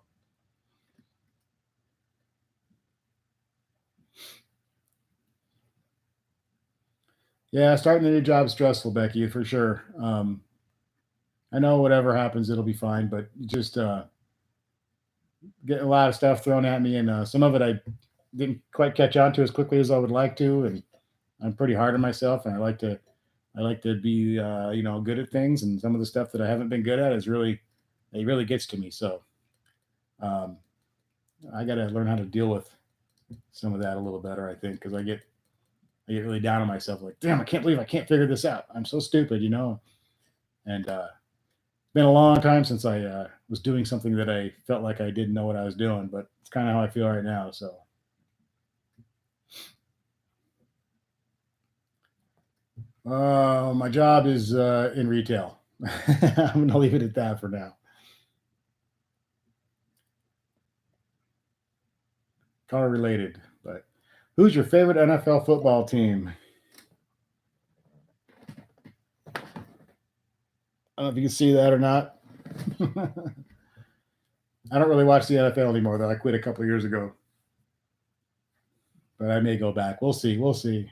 yeah, starting a new job is stressful, Becky, for sure. I know whatever happens, it'll be fine. But just getting a lot of stuff thrown at me, and some of it I didn't quite catch on to as quickly as I would like to, and I'm pretty hard on myself, and I like to be good at things, and some of the stuff that I haven't been good at is really it really gets to me. So um, I got to learn how to deal with some of that a little better. I think because I get really down on myself, like damn, I can't believe I can't figure this out. I'm so stupid, And it's been a long time since I was doing something that I felt like I didn't know what I was doing, but it's kind of how I feel right now. So. My job is in retail. I'm going to leave it at that for now. Car related, but who's your favorite NFL football team? I don't know if you can see that or not. I don't really watch the NFL anymore, though. I quit a couple of years ago, but I may go back. We'll see. We'll see.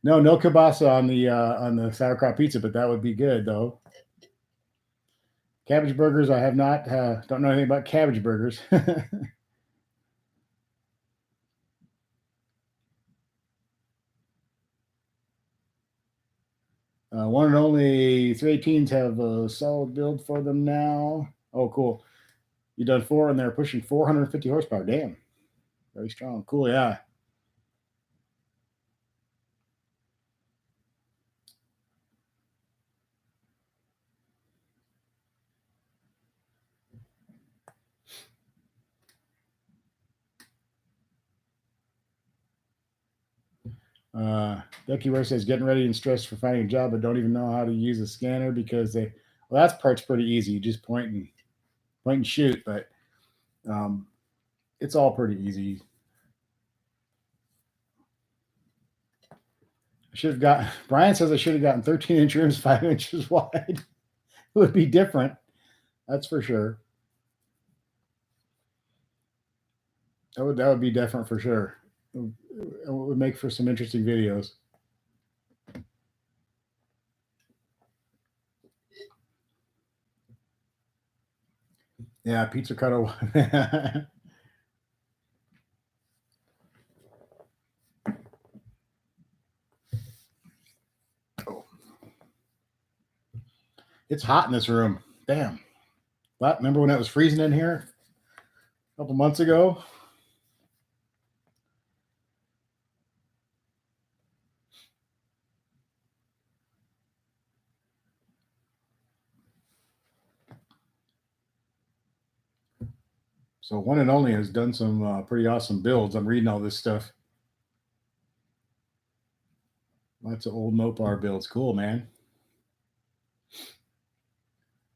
No, no kielbasa on the sauerkraut pizza, but that would be good though. Cabbage burgers, I have not. Don't know anything about cabbage burgers. One and only 318s have a solid build for them now. Oh, cool. You done four, and they're pushing 450 horsepower. Damn, very strong. Cool, yeah. Ducky Ware says getting ready and stressed for finding a job, but don't even know how to use a scanner because they. Well, that part's pretty easy. You just point and shoot, but um, it's all pretty easy. I should have got. Brian says I should have gotten 13-inch rims, 5 inches wide. It would be different. That's for sure. That would be different for sure. It would make for some interesting videos. Yeah, pizza cutter. Oh, it's hot in this room. Damn. Well, remember when it was freezing in here a couple months ago? So one and only has done some pretty awesome builds. I'm reading all this stuff. Lots of old Mopar builds. Cool, man.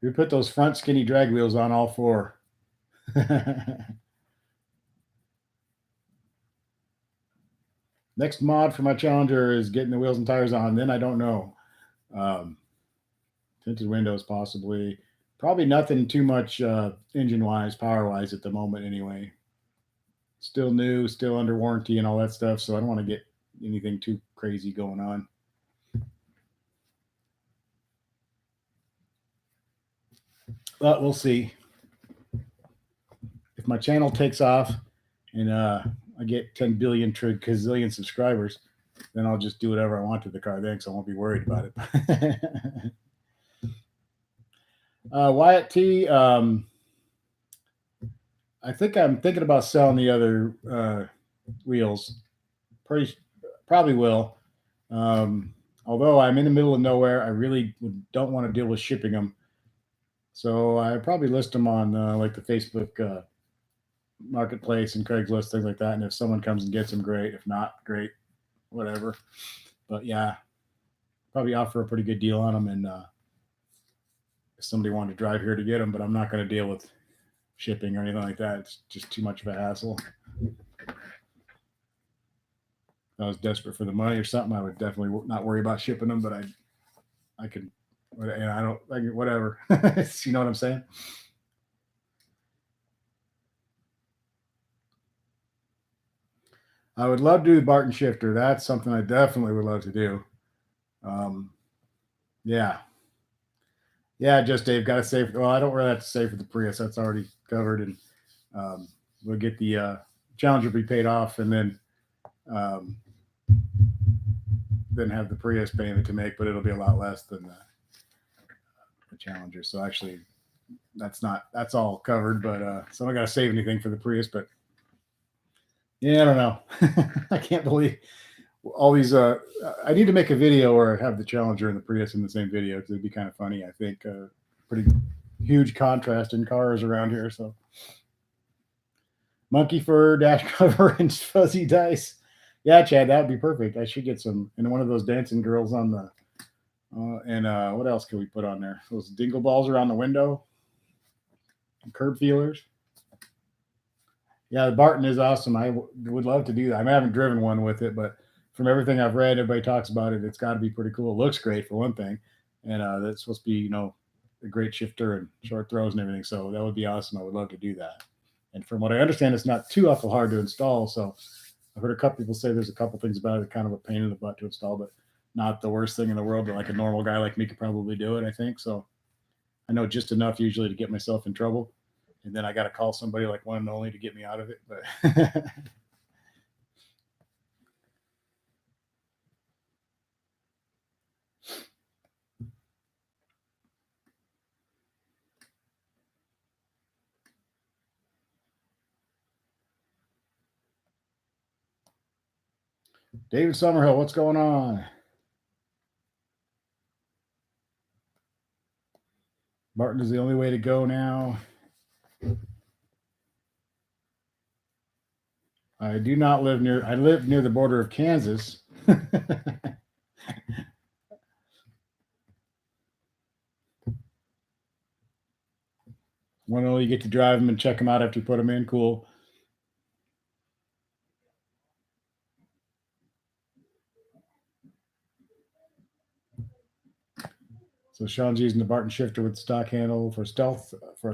We put those front skinny drag wheels on all four. Next mod for my Challenger is getting the wheels and tires on. Then I don't know. Um, tinted windows, possibly. Probably nothing too much engine wise, power wise at the moment, anyway. Still new, still under warranty and all that stuff. So I don't want to get anything too crazy going on. But we'll see. If my channel takes off and I get 10 billion gazillion subscribers, then I'll just do whatever I want to the car then, because I won't be worried about it. Wyatt T, I think I'm thinking about selling the other wheels. Probably will. Although I'm in the middle of nowhere, I really don't want to deal with shipping them. So I probably list them on like the Facebook marketplace and Craigslist, things like that. And if someone comes and gets them, great. If not, great, whatever. But yeah, probably offer a pretty good deal on them. And if somebody wanted to drive here to get them, but I'm not going to deal with shipping or anything like that. It's just too much of a hassle. If I was desperate for the money or something, I would definitely not worry about shipping them. But I could, and I don't like whatever. You know what I'm saying? I would love to do the Barton shifter. That's something I definitely would love to do. Um, yeah, yeah. Just Dave got to save. Well, I don't really have to save for the Prius. That's already covered, and um, we'll get the Challenger be paid off, and um, then have the Prius payment to make, but it'll be a lot less than the Challenger. So actually, that's all covered. But so I don't got to save anything for the Prius. But yeah, I don't know. I can't believe all these. I need to make a video or have the Challenger and the Prius in the same video because it'd be kind of funny. I think pretty huge contrast in cars around here. So monkey fur dash cover and fuzzy dice. Yeah, Chad, that would be perfect. I should get some and one of those dancing girls on the. And what else can we put on there? Those dingle balls around the window, curb feelers. Yeah, the Barton is awesome. Would love to do that. I haven't driven one with it, but from everything I've read, everybody talks about it. It's got to be pretty cool. It looks great for one thing, and that's supposed to be a great shifter and short throws and everything. So that would be awesome. I would love to do that. And from what I understand, it's not too awful hard to install. So I've heard a couple people say there's a couple things about it kind of a pain in the butt to install, but not the worst thing in the world. But like a normal guy like me could probably do it. I think so. I know just enough usually to get myself in trouble, and then I got to call somebody like one and only to get me out of it. But David Summerhill, what's going on? Martin is the only way to go now. I do not live near. I live near the border of Kansas. One only you get to drive them and check them out after you put them in. Cool. So Sean's using the Barton shifter with the stock handle for a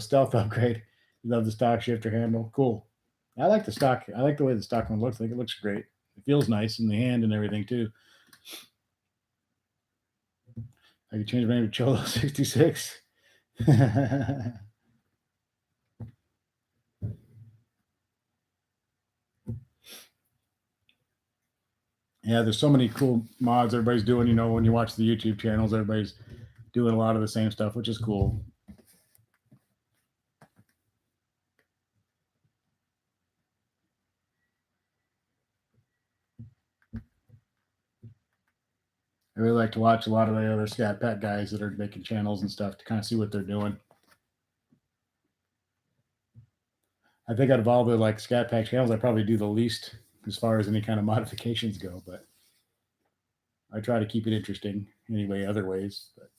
stealth upgrade. You love the stock shifter handle. Cool. I like the stock. I like the way the stock one looks. I think it looks great. It feels nice in the hand and everything too. I could change my name to Cholo 66. Yeah, there's so many cool mods everybody's doing. When you watch the YouTube channels, everybody's doing a lot of the same stuff, which is cool. I really like to watch a lot of the other Scat Pack guys that are making channels and stuff to kind of see what they're doing. I think out of all the like Scat Pack channels, I probably do the least as far as any kind of modifications go, but I try to keep it interesting anyway, other ways. But.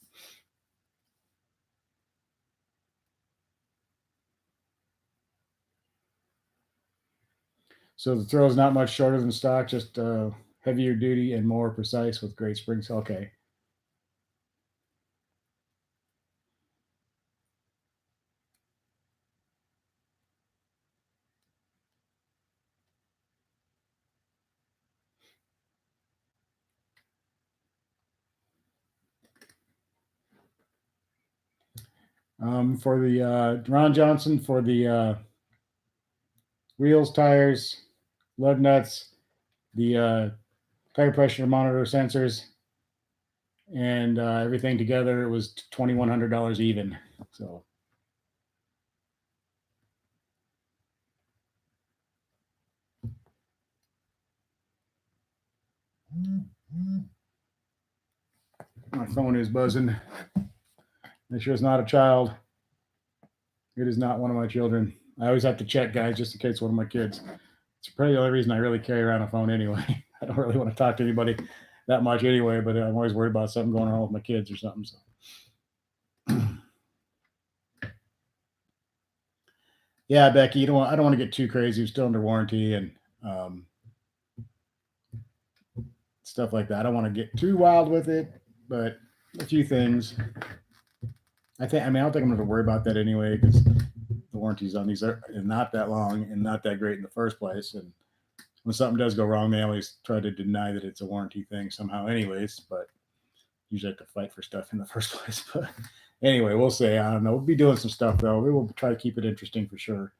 So the throw is not much shorter than stock, just heavier duty and more precise with great springs. Okay. For the Ron Johnson for the wheels, tires, lug nuts, the tire pressure monitor sensors, and everything together, it was $2,100 even. So. My phone is buzzing. Make sure it's not a child. It is not one of my children. I always have to check, guys, just in case one of my kids. It's probably the only reason I really carry around a phone anyway. I don't really want to talk to anybody that much anyway, but I'm always worried about something going on with my kids or something. So. Yeah, Becky, I don't want to get too crazy. We're still under warranty and um, stuff like that. I don't want to get too wild with it, but a few things. I mean, I don't think I'm going to worry about that anyway because the warranties on these are not that long and not that great in the first place. And when something does go wrong, they always try to deny that it's a warranty thing somehow, anyways. But usually have to fight for stuff in the first place. But anyway, we'll say I don't know. We'll be doing some stuff though. We will try to keep it interesting for sure.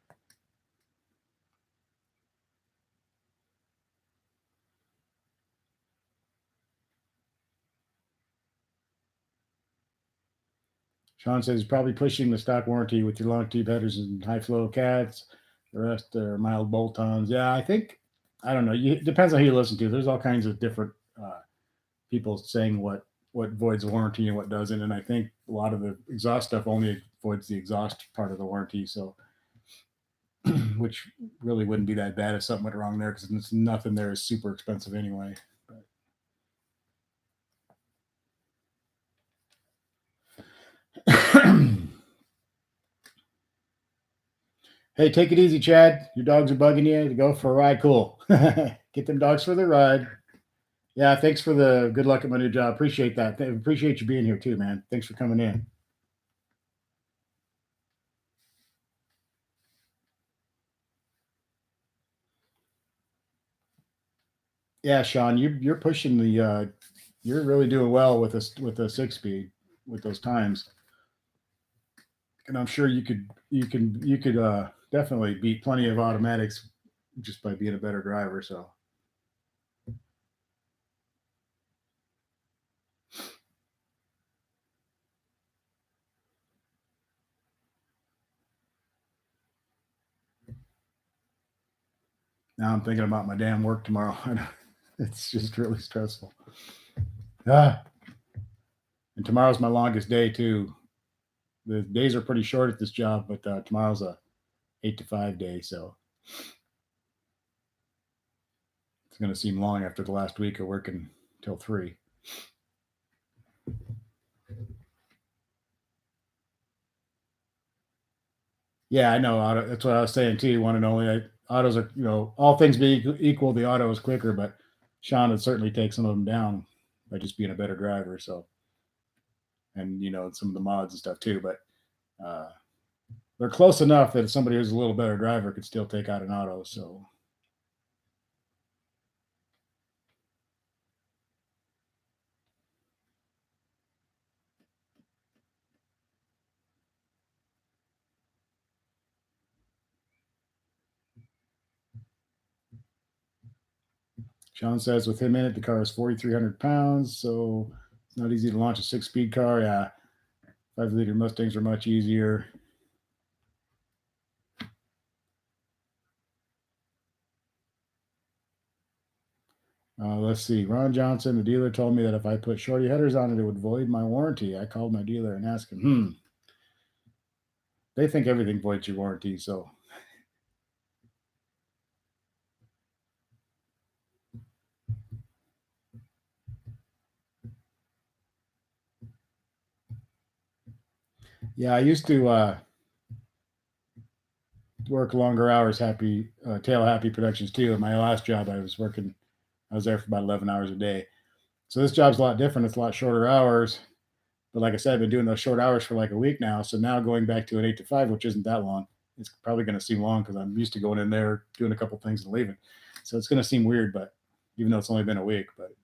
Sean says he's probably pushing the stock warranty with your long tube headers and high flow cats. The rest are mild bolt-ons. Yeah, I think I don't know. It depends on who you listen to. There's all kinds of different people saying what voids warranty and what doesn't. And I think a lot of the exhaust stuff only voids the exhaust part of the warranty. So, which really wouldn't be that bad if something went wrong there because nothing there is super expensive anyway. Hey, take it easy, Chad. Your dogs are bugging you to go for a ride. Cool. Get them dogs for the ride. Yeah, thanks for the good luck at my new job. Appreciate that. Appreciate you being here too, man. Thanks for coming in. Yeah, Sean, you're pushing the you're really doing well with a 6 speed with those times. And I'm sure you could definitely beat plenty of automatics just by being a better driver. So now I'm thinking about my damn work tomorrow. It's just really stressful. Ah, and tomorrow's my longest day too. The days are pretty short at this job, but tomorrow's a 8 to 5 day, so it's going to seem long after the last week of working till 3. Yeah, I know. Auto, that's what I was saying too. One and only autos are, all things being equal, the auto is quicker, but Sean would certainly take some of them down by just being a better driver. So, and some of the mods and stuff too. But uh, they're close enough that somebody who's a little better driver could still take out an auto. So, Sean says with him in it, the car is 4,300 pounds, so it's not easy to launch a 6 speed car. Yeah, 5-liter Mustangs are much easier. Let's see. Ron Johnson, the dealer, told me that if I put shorty headers on it, it would void my warranty. I called my dealer and asked him, they think everything voids your warranty. So, yeah, I used to work longer hours, tail happy productions too. In my last job, I was there for about 11 hours a day. So this job's a lot different. It's a lot shorter hours. But like I said, I've been doing those short hours for like a week now. So now going back to an 8 to 5, which isn't that long, it's probably going to seem long because I'm used to going in there, doing a couple things and leaving. So it's going to seem weird, but even though it's only been a week, but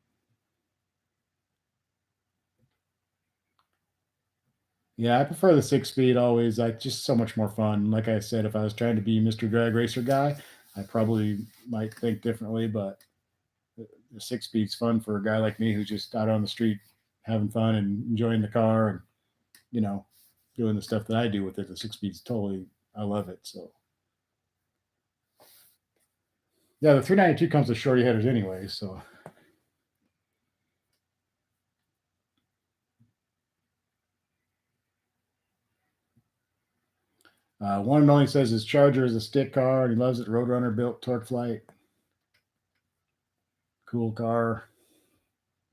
yeah, I prefer the 6 speed always. Like just so much more fun. Like I said, if I was trying to be Mr. Drag Racer guy, I probably might think differently, but the 6 speed's fun for a guy like me who's just out on the street having fun and enjoying the car and, you know, doing the stuff that I do with it. The 6 speed's totally, I love it. So yeah, the 392 comes with shorty headers anyway. So One and only says his Charger is a stick car and he loves it. Roadrunner built Torque Flight. Cool car.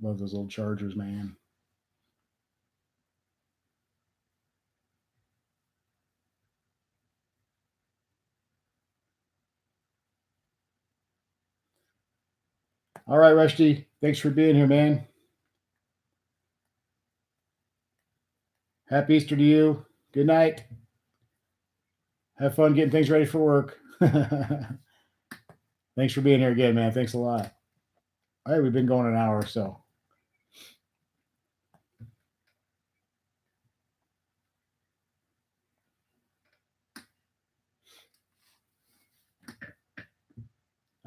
Love those old Chargers, man. All right, Rusty. Thanks for being here, man. Happy Easter to you. Good night. Have fun getting things ready for work. Thanks for being here again, man. Thanks a lot. All right, we've been going an hour or so.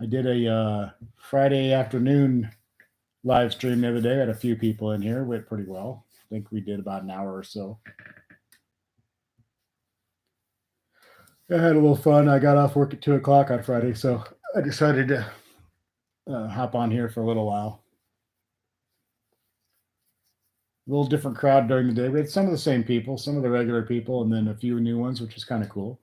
I did a Friday afternoon live stream the other day. I had a few people in here. Went pretty well. I think we did about an hour or so. I had a little fun. I got off work at 2:00 on Friday, so I decided to hop on here for a little while. A little different crowd during the day. We had some of the same people, some of the regular people, and then a few new ones, which is kind of cool.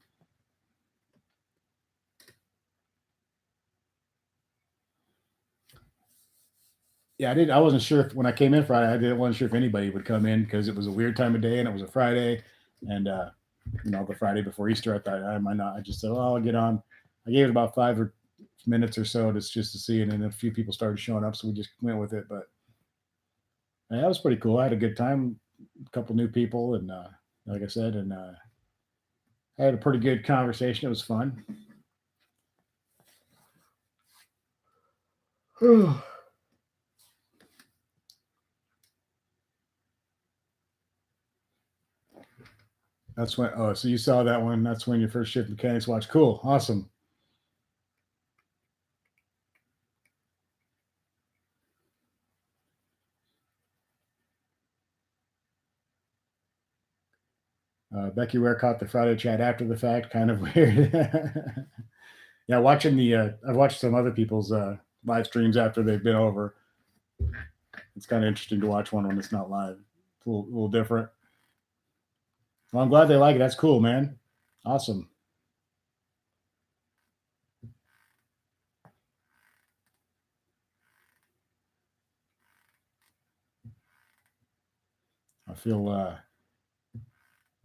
Yeah, I wasn't sure if, when I came in Friday, wasn't sure if anybody would come in because it was a weird time of day and it was a Friday, and the Friday before Easter. I thought I might not. I just said, "Oh, I'll get on." I gave it about 5 minutes or so just to see, and then a few people started showing up, so we just went with it. But yeah, that was pretty cool. I had a good time. A couple new people, and like I said, and I had a pretty good conversation. It was fun. That's when. Oh, so you saw that one? That's when your first shift mechanics watch. Cool, awesome. Becky Ware caught the Friday chat after the fact. Kind of weird. Yeah, watching I've watched some other people's live streams after they've been over. It's kind of interesting to watch one when it's not live. It's a little different. Well, I'm glad they like it. That's cool, man. Awesome. I feel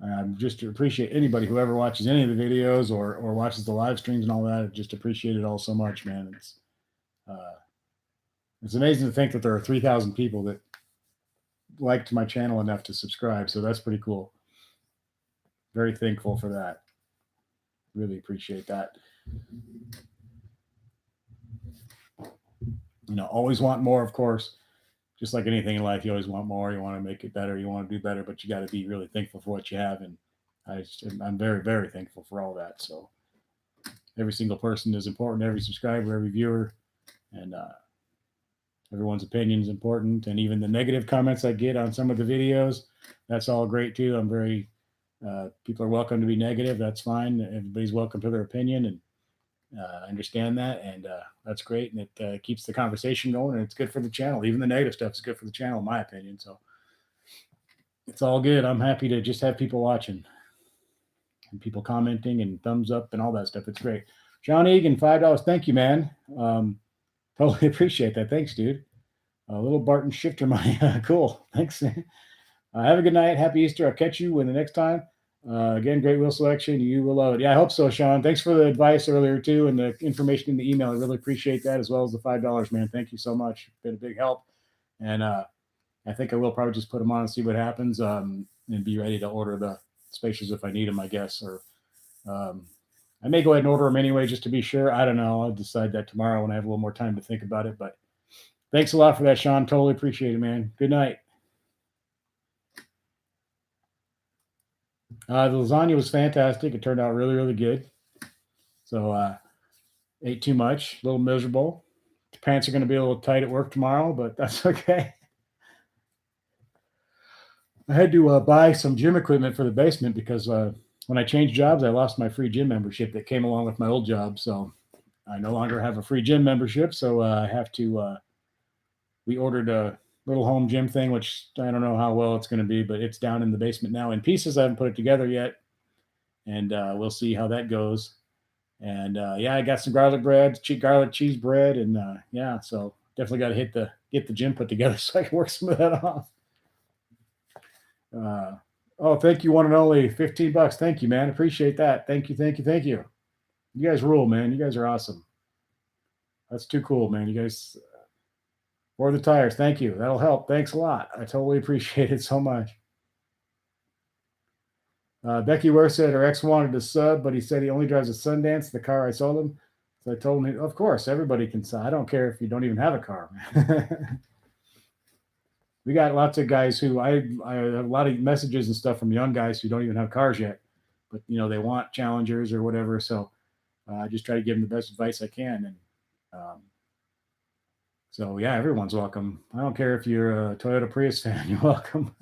I just appreciate anybody who ever watches any of the videos or watches the live streams and all that. I just appreciate it all so much, man. It's amazing to think that there are 3,000 people that liked my channel enough to subscribe. So that's pretty cool. Very thankful for that. Really appreciate that. Always want more, of course. Just like anything in life, you always want more. You want to make it better. You want to do better, but you got to be really thankful for what you have. And I'm very, very thankful for all that. So every single person is important. Every subscriber, every viewer, and everyone's opinion is important. And even the negative comments I get on some of the videos, that's all great too. I'm very people are welcome to be negative. That's fine. Everybody's welcome to their opinion, and I understand that, and that's great. And it keeps the conversation going, and it's good for the channel. Even the negative stuff is good for the channel, in my opinion. So it's all good. I'm happy to just have people watching and people commenting and thumbs up and all that stuff. It's great. John Egan, $5. Thank you, man. Totally appreciate that. Thanks, dude. A little Barton shifter money. Cool. Thanks. Have a good night. Happy Easter. I'll catch you when the next time. Again, great wheel selection. You will love it. Yeah, I hope so, Sean. Thanks for the advice earlier too, and the information in the email. I really appreciate that, as well as the $5, man. Thank you so much. It's been a big help, and I think I will probably just put them on and see what happens, and be ready to order the spacers if I need them, I guess. Or I may go ahead and order them anyway, just to be sure. I don't know. I'll decide that tomorrow when I have a little more time to think about it. But thanks a lot for that, Sean. Totally appreciate it, man. Good night. The lasagna was fantastic. It turned out really, really good. So ate too much, a little miserable. The pants are going to be a little tight at work tomorrow, but that's okay. I had to buy some gym equipment for the basement because when I changed jobs, I lost my free gym membership that came along with my old job. So I no longer have a free gym membership. So I have to. We ordered a little home gym thing, which I don't know how well it's going to be, but it's down in the basement now in pieces. I haven't put it together yet. and we'll see how that goes. And yeah, I got some garlic bread, garlic cheese bread, and yeah, so definitely got to get the gym put together so I can work some of that off. Uh, oh, thank you, one and only, $15. Thank you, man. Appreciate that. Thank you, thank you, thank you. You guys rule, man. You guys are awesome. That's too cool, man. You guys for the tires. Thank you. That'll help. Thanks a lot. I totally appreciate it so much. Becky Ware said her ex wanted to sub, but he said he only drives a Sundance, the car I sold him. So I told him, of course, everybody can sub. I don't care if you don't even have a car. We got lots of guys who I have a lot of messages and stuff from young guys who don't even have cars yet, but they want Challengers or whatever. So I just try to give them the best advice I can. And so yeah, everyone's welcome. I don't care if you're a Toyota Prius fan, you're welcome.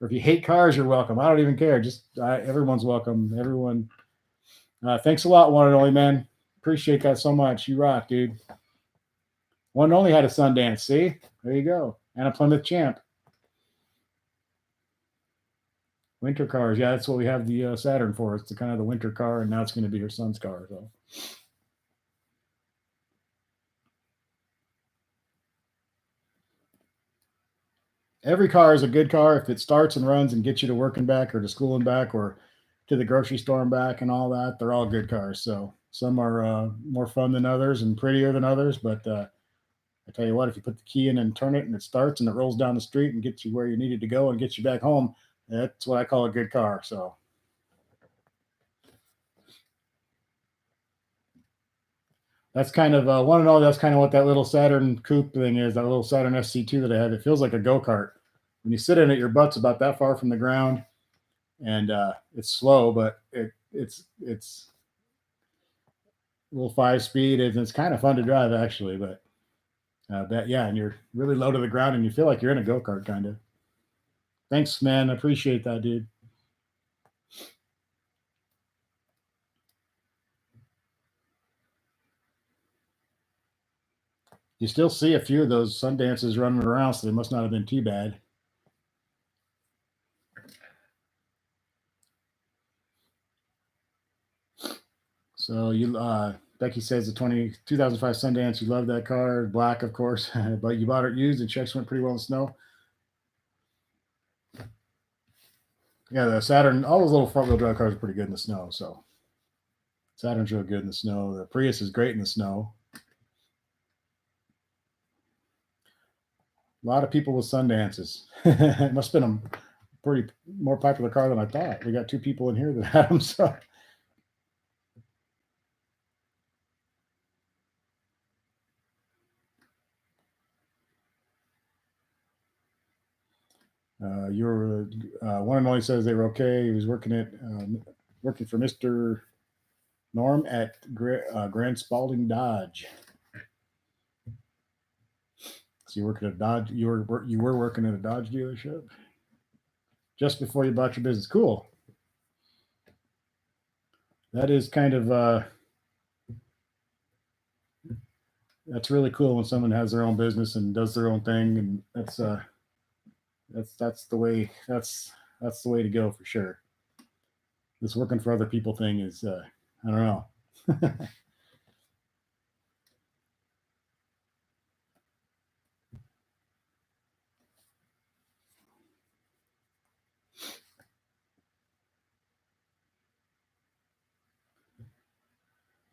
Or if you hate cars, you're welcome. I don't even care. Just everyone's welcome. Everyone. Thanks a lot, one and only, man. Appreciate that so much. You rock, dude. One and only had a Sundance. See, there you go, and a Plymouth Champ. Winter cars, yeah, that's what we have the Saturn for. It's the kind of the winter car, and now it's going to be her son's car. So. Every car is a good car if it starts and runs and gets you to work and back, or to school and back, or to the grocery store and back, and all that. They're all good cars. So some are more fun than others and prettier than others, but I tell you what, if you put the key in and turn it and it starts and it rolls down the street and gets you where you needed to go and gets you back home, that's what I call a good car. So that's kind of want to know. That's kind of what that little Saturn coupe thing is. That little Saturn SC2 that I have. It feels like a go kart. When you sit in it, your butt's about that far from the ground, and it's slow, but it's a little 5 speed, and it's kind of fun to drive actually. But yeah, and you're really low to the ground, and you feel like you're in a go kart kind of. Thanks, man. I appreciate that, dude. You still see a few of those Sundances running around, so they must not have been too bad. So Becky says the 2005 Sundance, you love that car, black, of course, but you bought it used and checks went pretty well in the snow. Yeah, the Saturn, all those little front wheel drive cars are pretty good in the snow. So Saturn's real good in the snow. The Prius is great in the snow. A lot of people with Sundances. It must have been a pretty more popular car than I thought. We got 2 people in here that had them. So your one and only says they were okay. He was working for Mr. Norm at Grand Spalding Dodge. So you working at Dodge? You were working at a Dodge dealership just before you bought your business. Cool. That is kind of that's really cool when someone has their own business and does their own thing, and that's the way the way to go for sure. This working for other people thing is I don't know.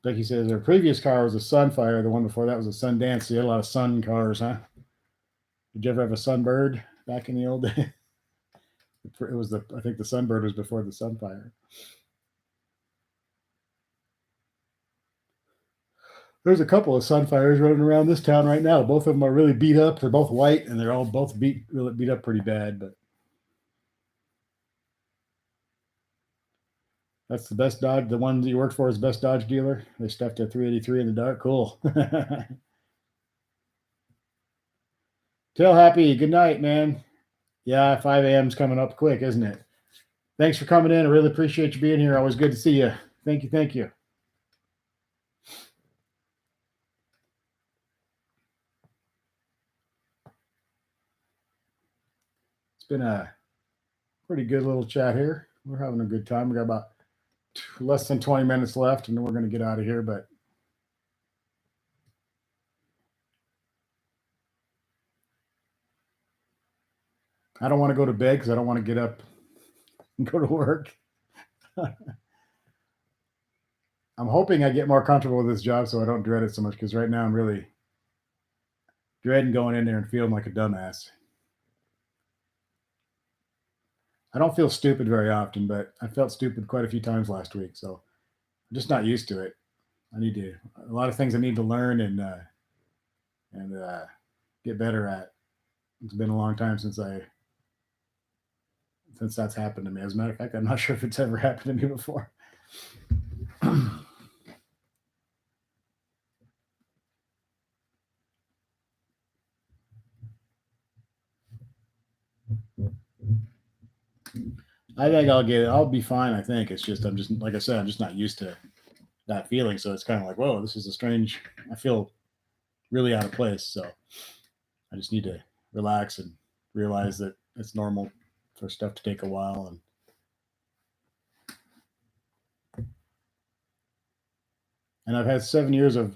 Becky says her previous car was a Sunfire. The one before that was a Sundance. So you had a lot of Sun cars, huh? Did you ever have a Sunbird back in the old day? It was I think the Sunbird was before the Sunfire. There's a couple of Sunfires running around this town right now. Both of them are really beat up. They're both white, and they're all both really beat up pretty bad. But that's the best Dodge. The one that you worked for is the best Dodge dealer. They stuffed a 383 in the dark. Cool. Tell Happy, good night, man. Yeah, 5 a.m. is coming up quick, isn't it? Thanks for coming in. I really appreciate you being here. Always good to see you. Thank you. Thank you. It's been a pretty good little chat here. We're having a good time. We got about less than 20 minutes left, and then we're going to get out of here. But I don't want to go to bed because I don't want to get up and go to work. I'm hoping I get more comfortable with this job so I don't dread it so much, because right now I'm really dreading going in there and feeling like a dumbass. I don't feel stupid very often, but I felt stupid quite a few times last week, so I'm just not used to it. I need to a lot of things I need to learn and get better at. It's been a long time since that's happened to me. As a matter of fact, I'm not sure if it's ever happened to me before. I think I'll get it. I'll be fine. I think it's just I'm just like I said, I'm just not used to that feeling. So it's kind of like, whoa, this is a strange. I feel really out of place. So I just need to relax and realize that it's normal for stuff to take a while. And I've had 7 years of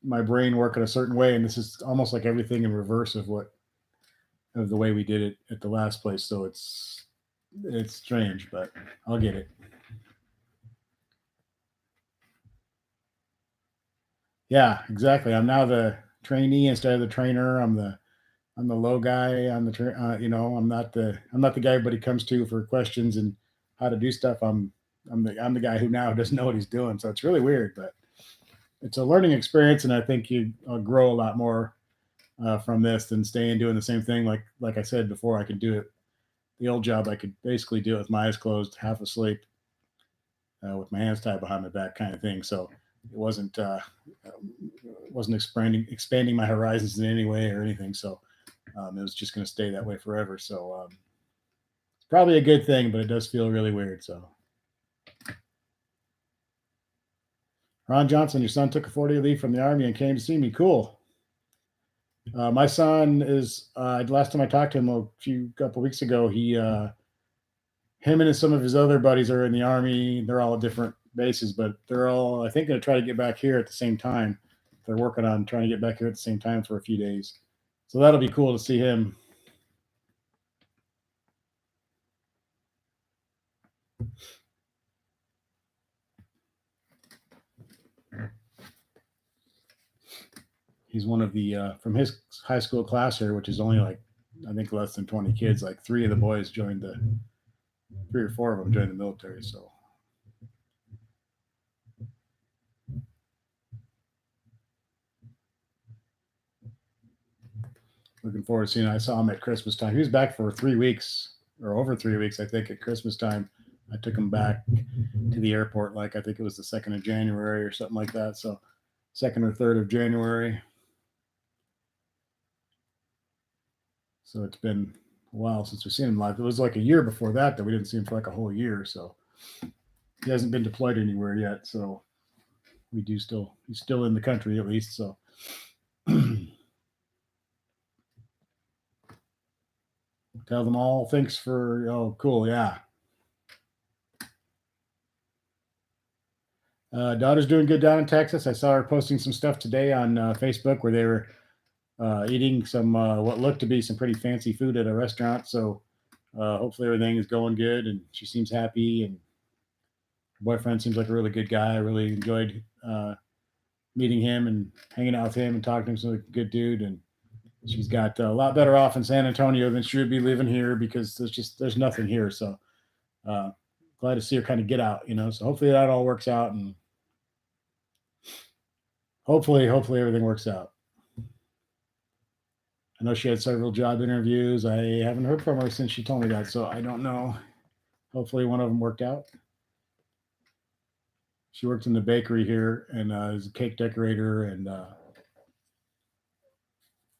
my brain working a certain way, and this is almost like everything in reverse of the way we did it at the last place. So it's strange, but I'll get it. Yeah, exactly. I'm now the trainee instead of the trainer. I'm the low guy. I'm not the guy everybody comes to for questions and how to do stuff. I'm the guy who now doesn't know what he's doing. So it's really weird, but it's a learning experience, and I think you grow a lot more from this than staying doing the same thing. Like I said before, I could do it. The old job, I could basically do it with my eyes closed, half asleep, with my hands tied behind my back, kind of thing. So it wasn't expanding my horizons in any way or anything. So it was just going to stay that way forever. So it's probably a good thing, but it does feel really weird. So Ron Johnson, your son took a 4-day leave from the Army and came to see me. Cool. My son is. Last time I talked to him a couple weeks ago, him and some of his other buddies are in the Army. They're all at different bases, but they're all, I think, going to try to get back here at the same time. They're working on trying to get back here at the same time for a few days. So that'll be cool to see him. He's one of the from his high school class here, which is only like, I think, less than 20 kids. Like 3 or 4 of them joined the military. So looking forward to seeing him. I saw him at Christmas time. He was back for 3 weeks, or over 3 weeks, I think, at Christmas time. I took him back to the airport, like I think it was the 2nd of January or something like that. So 2nd or 3rd of January. So it's been a while since we've seen him live. It was like a year before that we didn't see him for like a whole year. So he hasn't been deployed anywhere yet. So he's still in the country at least. So tell them all thanks for, oh, cool. Yeah. Daughter's doing good down in Texas. I saw her posting some stuff today on Facebook where they were eating some what looked to be some pretty fancy food at a restaurant. So hopefully everything is going good, and she seems happy. And her boyfriend seems like a really good guy. I really enjoyed meeting him and hanging out with him and talking to him. He's a good dude, and she's got a lot better off in San Antonio than she would be living here, because there's nothing here. So glad to see her kind of get out, So hopefully that all works out, and hopefully everything works out. I know she had several job interviews. I haven't heard from her since she told me that, so I don't know. Hopefully one of them worked out. She works in the bakery here and is a cake decorator, and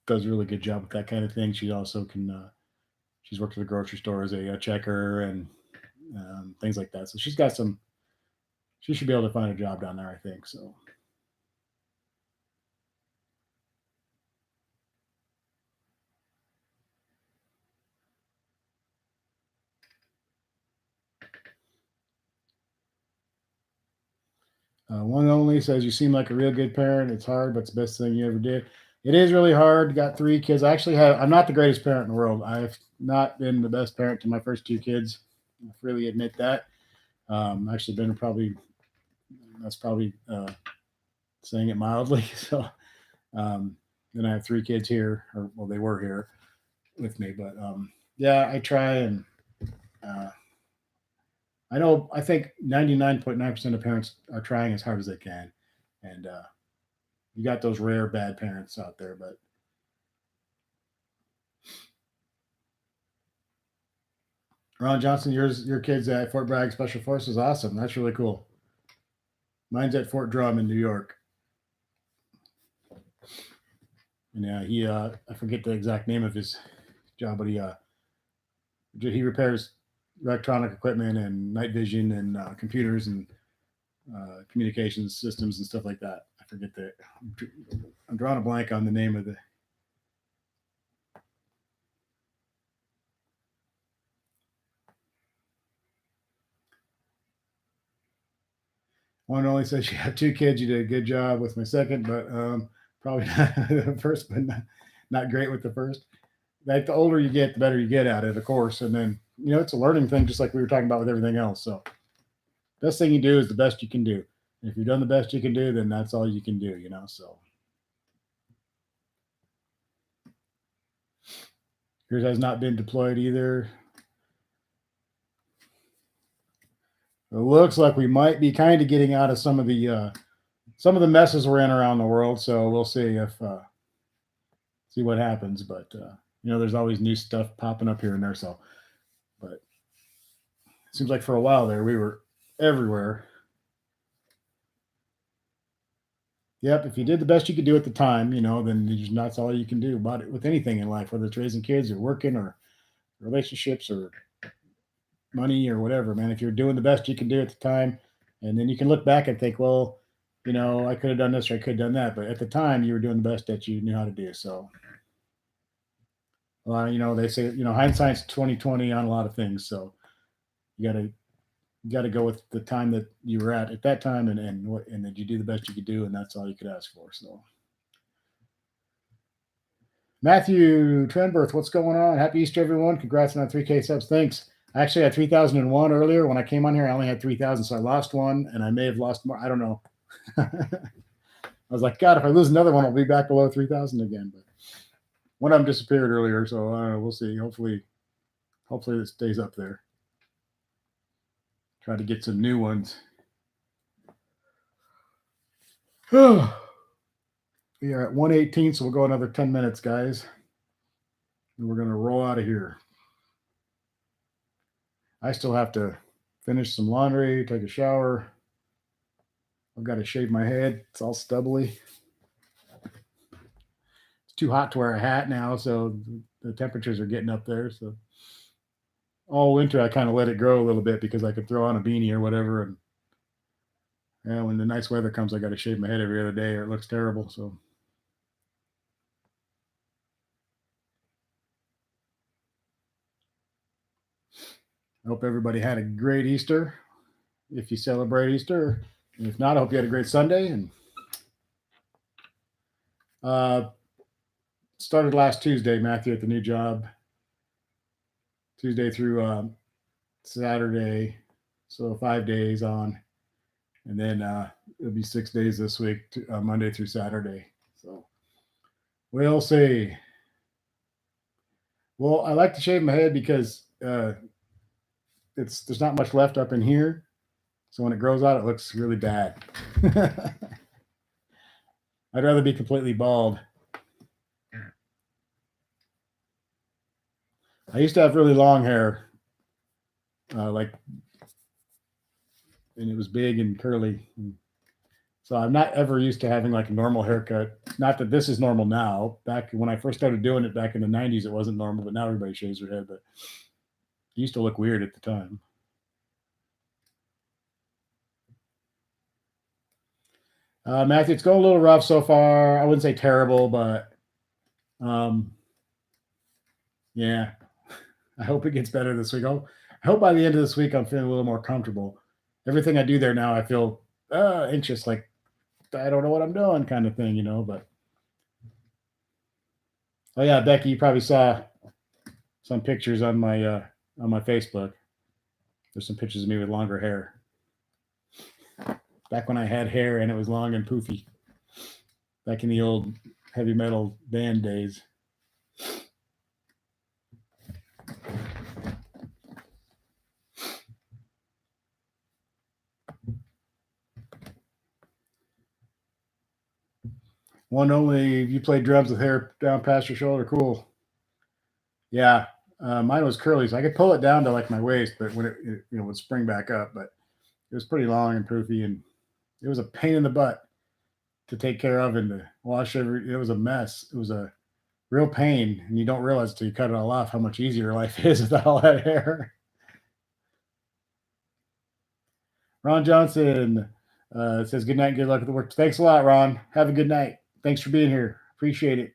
does a really good job with that kind of thing. She also can. She's worked at the grocery store as a checker and things like that. So she's got some. She should be able to find a job down there, I think. So. One only says you seem like a real good parent. It's hard, but it's the best thing you ever did. It is really hard. Got 3 kids. I actually have. I'm not the greatest parent in the world. I've not been the best parent to my first 2 kids. I freely admit that. Actually, been probably that's probably saying it mildly. So then I have 3 kids here, or well, they were here with me. But yeah, I try and uh, I know I think 99.9% of parents are trying as hard as they can, and you got those rare bad parents out there. But Ron Johnson, your kids at Fort Bragg Special Forces, awesome. That's really cool. Mine's at Fort Drum in New York, and yeah, he I forget the exact name of his job, but he repairs electronic equipment and night vision and computers and communications systems and stuff like that. I forget that. I'm drawing a blank on the name of the. One only says you have 2 kids. You did a good job with my second, but probably not the first, but not great with the first. Like the older you get, the better you get at it, of course. And then it's a learning thing, just like we were talking about with everything else. So best thing you do is the best you can do. If you've done the best you can do, then that's all you can do. So yours has not been deployed either. It looks like we might be kind of getting out of some of the messes we're in around the world. So we'll see if see what happens. But there's always new stuff popping up here and there. So, but it seems like for a while there we were everywhere. Yep, if you did the best you could do at the time, then that's all you can do about it with anything in life, whether it's raising kids or working or relationships or money or whatever, man. If you're doing the best you can do at the time, and then you can look back and think, well, I could have done this or I could have done that, but at the time you were doing the best that you knew how to do. So, they say, hindsight's 2020 on a lot of things. So you got to go with the time that you were at that time, and that you do the best you could do, and that's all you could ask for. So, Matthew Trenberth, what's going on? Happy Easter, everyone! Congrats on 3K subs. Thanks. I actually had 3,001 earlier. When I came on here, I only had 3,000, so I lost one, and I may have lost more. I don't know. I was like, God, if I lose another one, I'll be back below 3,000 again. But one of them disappeared earlier, so we'll see. Hopefully it stays up there. Try to get some new ones. We are at 118, so we'll go another 10 minutes, guys. And we're going to roll out of here. I still have to finish some laundry, take a shower. I've got to shave my head. It's all stubbly. It's too hot to wear a hat now, so the temperatures are getting up there. So all winter, I kind of let it grow a little bit because I could throw on a beanie or whatever. And when the nice weather comes, I got to shave my head every other day or it looks terrible. So I hope everybody had a great Easter. If you celebrate Easter, and if not, I hope you had a great Sunday. And started last Tuesday, Matthew, at the new job. Tuesday through Saturday, so 5 days on, and then it'll be 6 days this week, Monday through Saturday. So we'll see. Well, I like to shave my head because there's not much left up in here, so when it grows out, it looks really bad. I'd rather be completely bald. I used to have really long hair, and it was big and curly. So I'm not ever used to having like a normal haircut. Not that this is normal now. Back when I first started doing it back in the 90s, it wasn't normal, but now everybody shaves their head. But it used to look weird at the time. Matthew, it's going a little rough so far. I wouldn't say terrible, but yeah, I hope it gets better this week. I hope by the end of this week I'm feeling a little more comfortable. Everything I do there now, I feel anxious, like I don't know what I'm doing, kind of thing, But oh yeah, Becky, you probably saw some pictures on my Facebook. There's some pictures of me with longer hair. Back when I had hair and it was long and poofy. Back in the old heavy metal band days. One only. You play drums with hair down past your shoulder. Cool. Yeah, mine was curly, so I could pull it down to like my waist, but when it would spring back up. But it was pretty long and poofy, and it was a pain in the butt to take care of and to wash every. It was a mess. It was a real pain, and you don't realize until you cut it all off how much easier life is without all that hair. Ron Johnson says good night and good luck at the work. Thanks a lot, Ron. Have a good night. Thanks for being here. Appreciate it.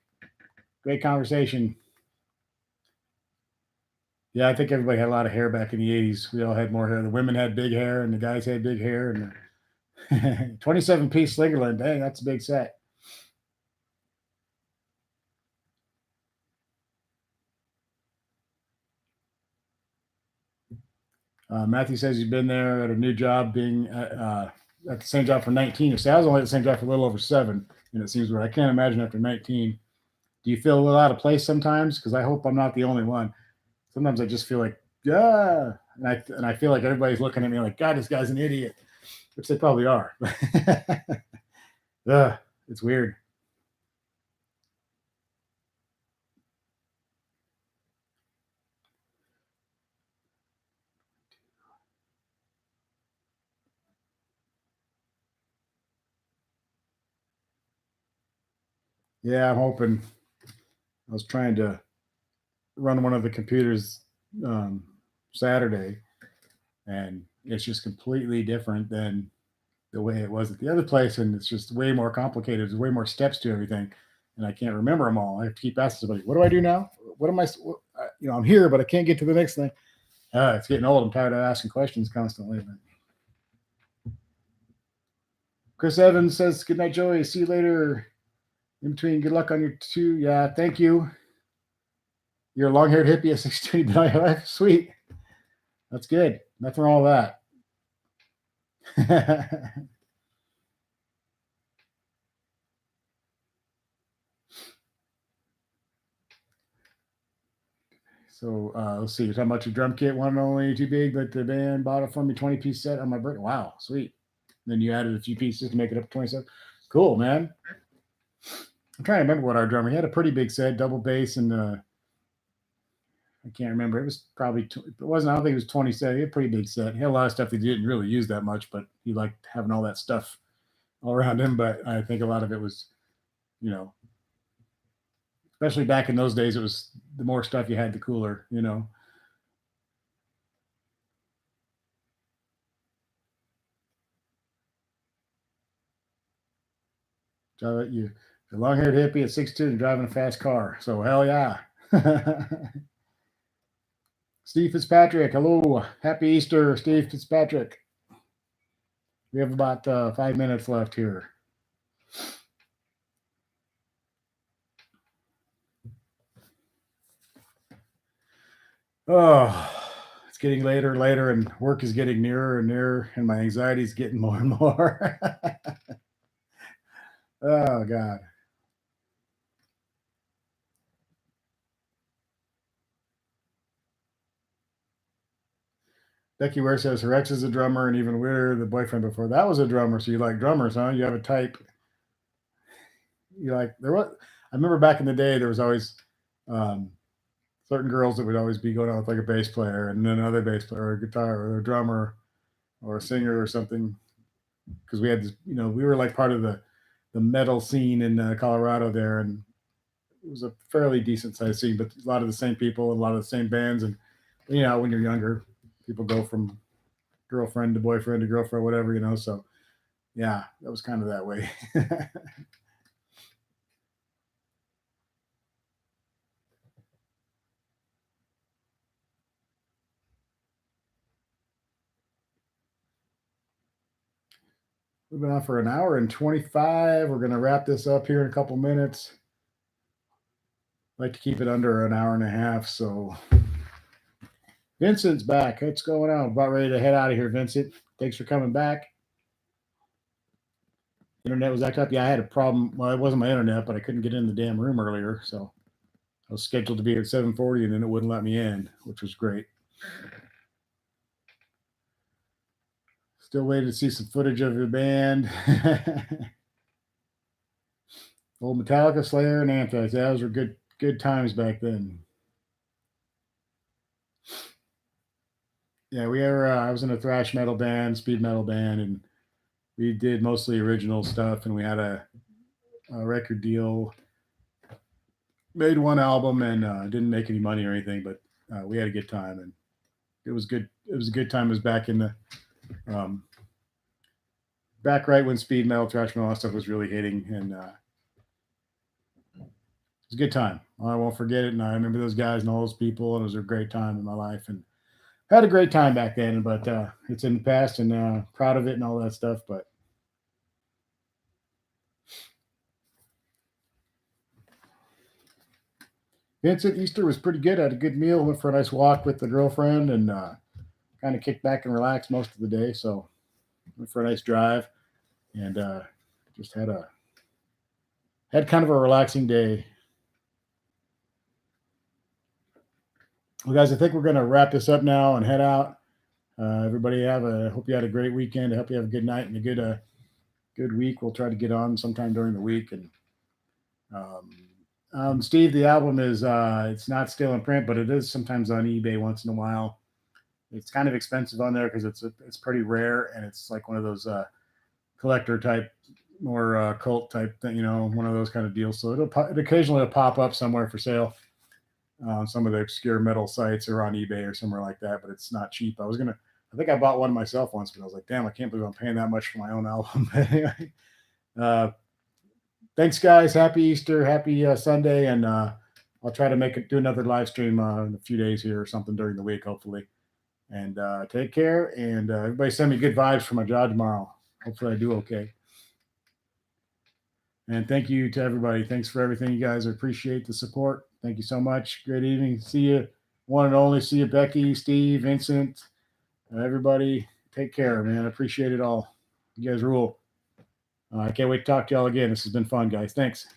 Great conversation. Yeah, I think everybody had a lot of hair back in the 80s. We all had more hair. The women had big hair and the guys had big hair. And the 27 piece Slingerland. Dang, that's a big set. Matthew says he's been there at a new job, being at the same job for 19. See, I was only at the same job for a little over 7, and it seems weird. I can't imagine after 19. Do you feel a little out of place sometimes? Because I hope I'm not the only one. Sometimes I just feel like, yeah, and I feel like everybody's looking at me like, God, this guy's an idiot, which they probably are. It's weird. Yeah, I'm hoping. I was trying to run one of the computers um, Saturday, and it's just completely different than the way it was at the other place, and it's just way more complicated. There's way more steps to everything, and I can't remember them all. I have to keep asking somebody, "What do I do now? What am I? I'm here, but I can't get to the next thing." It's getting old. I'm tired of asking questions constantly. But Chris Evans says, "Good night, Joey. See you later. In between, good luck on your 2. Yeah, thank you. You're a long-haired hippie at 16, but I life. Sweet. That's good. Nothing wrong with that." So let's see. You're talking about your drum kit, one and only, too big, but the band bought it for me, 20-piece set on my birthday. Wow, sweet. Then you added a few pieces to make it up to 27. Cool, man. I'm trying to remember what our drummer. He had a pretty big set, double bass, and I can't remember. It was probably it wasn't. I don't think it was 27. He had a pretty big set. He had a lot of stuff that he didn't really use that much, but he liked having all that stuff all around him. But I think a lot of it was, you know, especially back in those days, it was the more stuff you had, the cooler. So you, a long-haired hippie at 6'2" and driving a fast car. So hell yeah. Steve Fitzpatrick, hello. Happy Easter, Steve Fitzpatrick. We have about 5 minutes left here. Oh, it's getting later and later, and work is getting nearer and nearer, and my anxiety is getting more and more. Oh, God. Becky Ware says her ex is a drummer, and even weirder, the boyfriend before that was a drummer. So you like drummers, huh? You have a type. You like there was. I remember back in the day, there was always um, certain girls that would always be going out with like a bass player, and then another bass player, or a guitar, or a drummer, or a singer, or something. Because we had this, we were like part of the metal scene in Colorado there, and it was a fairly decent sized scene, but a lot of the same people and a lot of the same bands. And when you're younger, people go from girlfriend to boyfriend to girlfriend, whatever. So yeah, that was kind of that way. We've been on for an hour and 25. We're going to wrap this up here in a couple minutes. Like to keep it under an hour and a half. So Vincent's back. What's going on? About ready to head out of here, Vincent. Thanks for coming back. Internet was acting up. Yeah, I had a problem. Well, it wasn't my internet, but I couldn't get in the damn room earlier. So I was scheduled to be at 7:40, and then it wouldn't let me in, which was great. Still waiting to see some footage of your band. Old Metallica, Slayer, and Anthrax. Those were good times back then. Yeah, I was in a thrash metal band, speed metal band, and we did mostly original stuff. And we had a record deal. Made one album and didn't make any money or anything, but we had a good time, and it was good. It was a good time. It was back in the back right when speed metal, thrash metal, all that stuff was really hitting, and it was a good time. I won't forget it, and I remember those guys and all those people, and it was a great time in my life, and had a great time back then. But it's in the past, and proud of it and all that stuff. But Vincent, Easter was pretty good. I had a good meal. Went for a nice walk with the girlfriend, and kind of kicked back and relaxed most of the day. So went for a nice drive, and just had kind of a relaxing day. Well, guys, I think we're going to wrap this up now and head out. Everybody hope you had a great weekend. I hope you have a good night and a good week. We'll try to get on sometime during the week. And Steve, the album is it's not still in print, but it is sometimes on eBay once in a while. It's kind of expensive on there because it's pretty rare, and it's like one of those collector type, more cult type thing, one of those kind of deals. So it occasionally will pop up somewhere for sale. Some of the obscure metal sites are on eBay or somewhere like that, but it's not cheap. I think I bought one myself once, but I was like, damn, I can't believe I'm paying that much for my own album. Anyway, thanks, guys. Happy Easter, happy Sunday, and I'll try to do another live stream in a few days here or something during the week, hopefully. And take care, and everybody send me good vibes for my job tomorrow. Hopefully I do okay. And thank you to everybody. Thanks for everything, you guys. I appreciate the support. Thank you so much. Great evening. See you, one and only. See you, Becky, Steve, Vincent, everybody. Take care, man. I appreciate it all. You guys rule. I can't wait to talk to y'all again. This has been fun, guys. Thanks.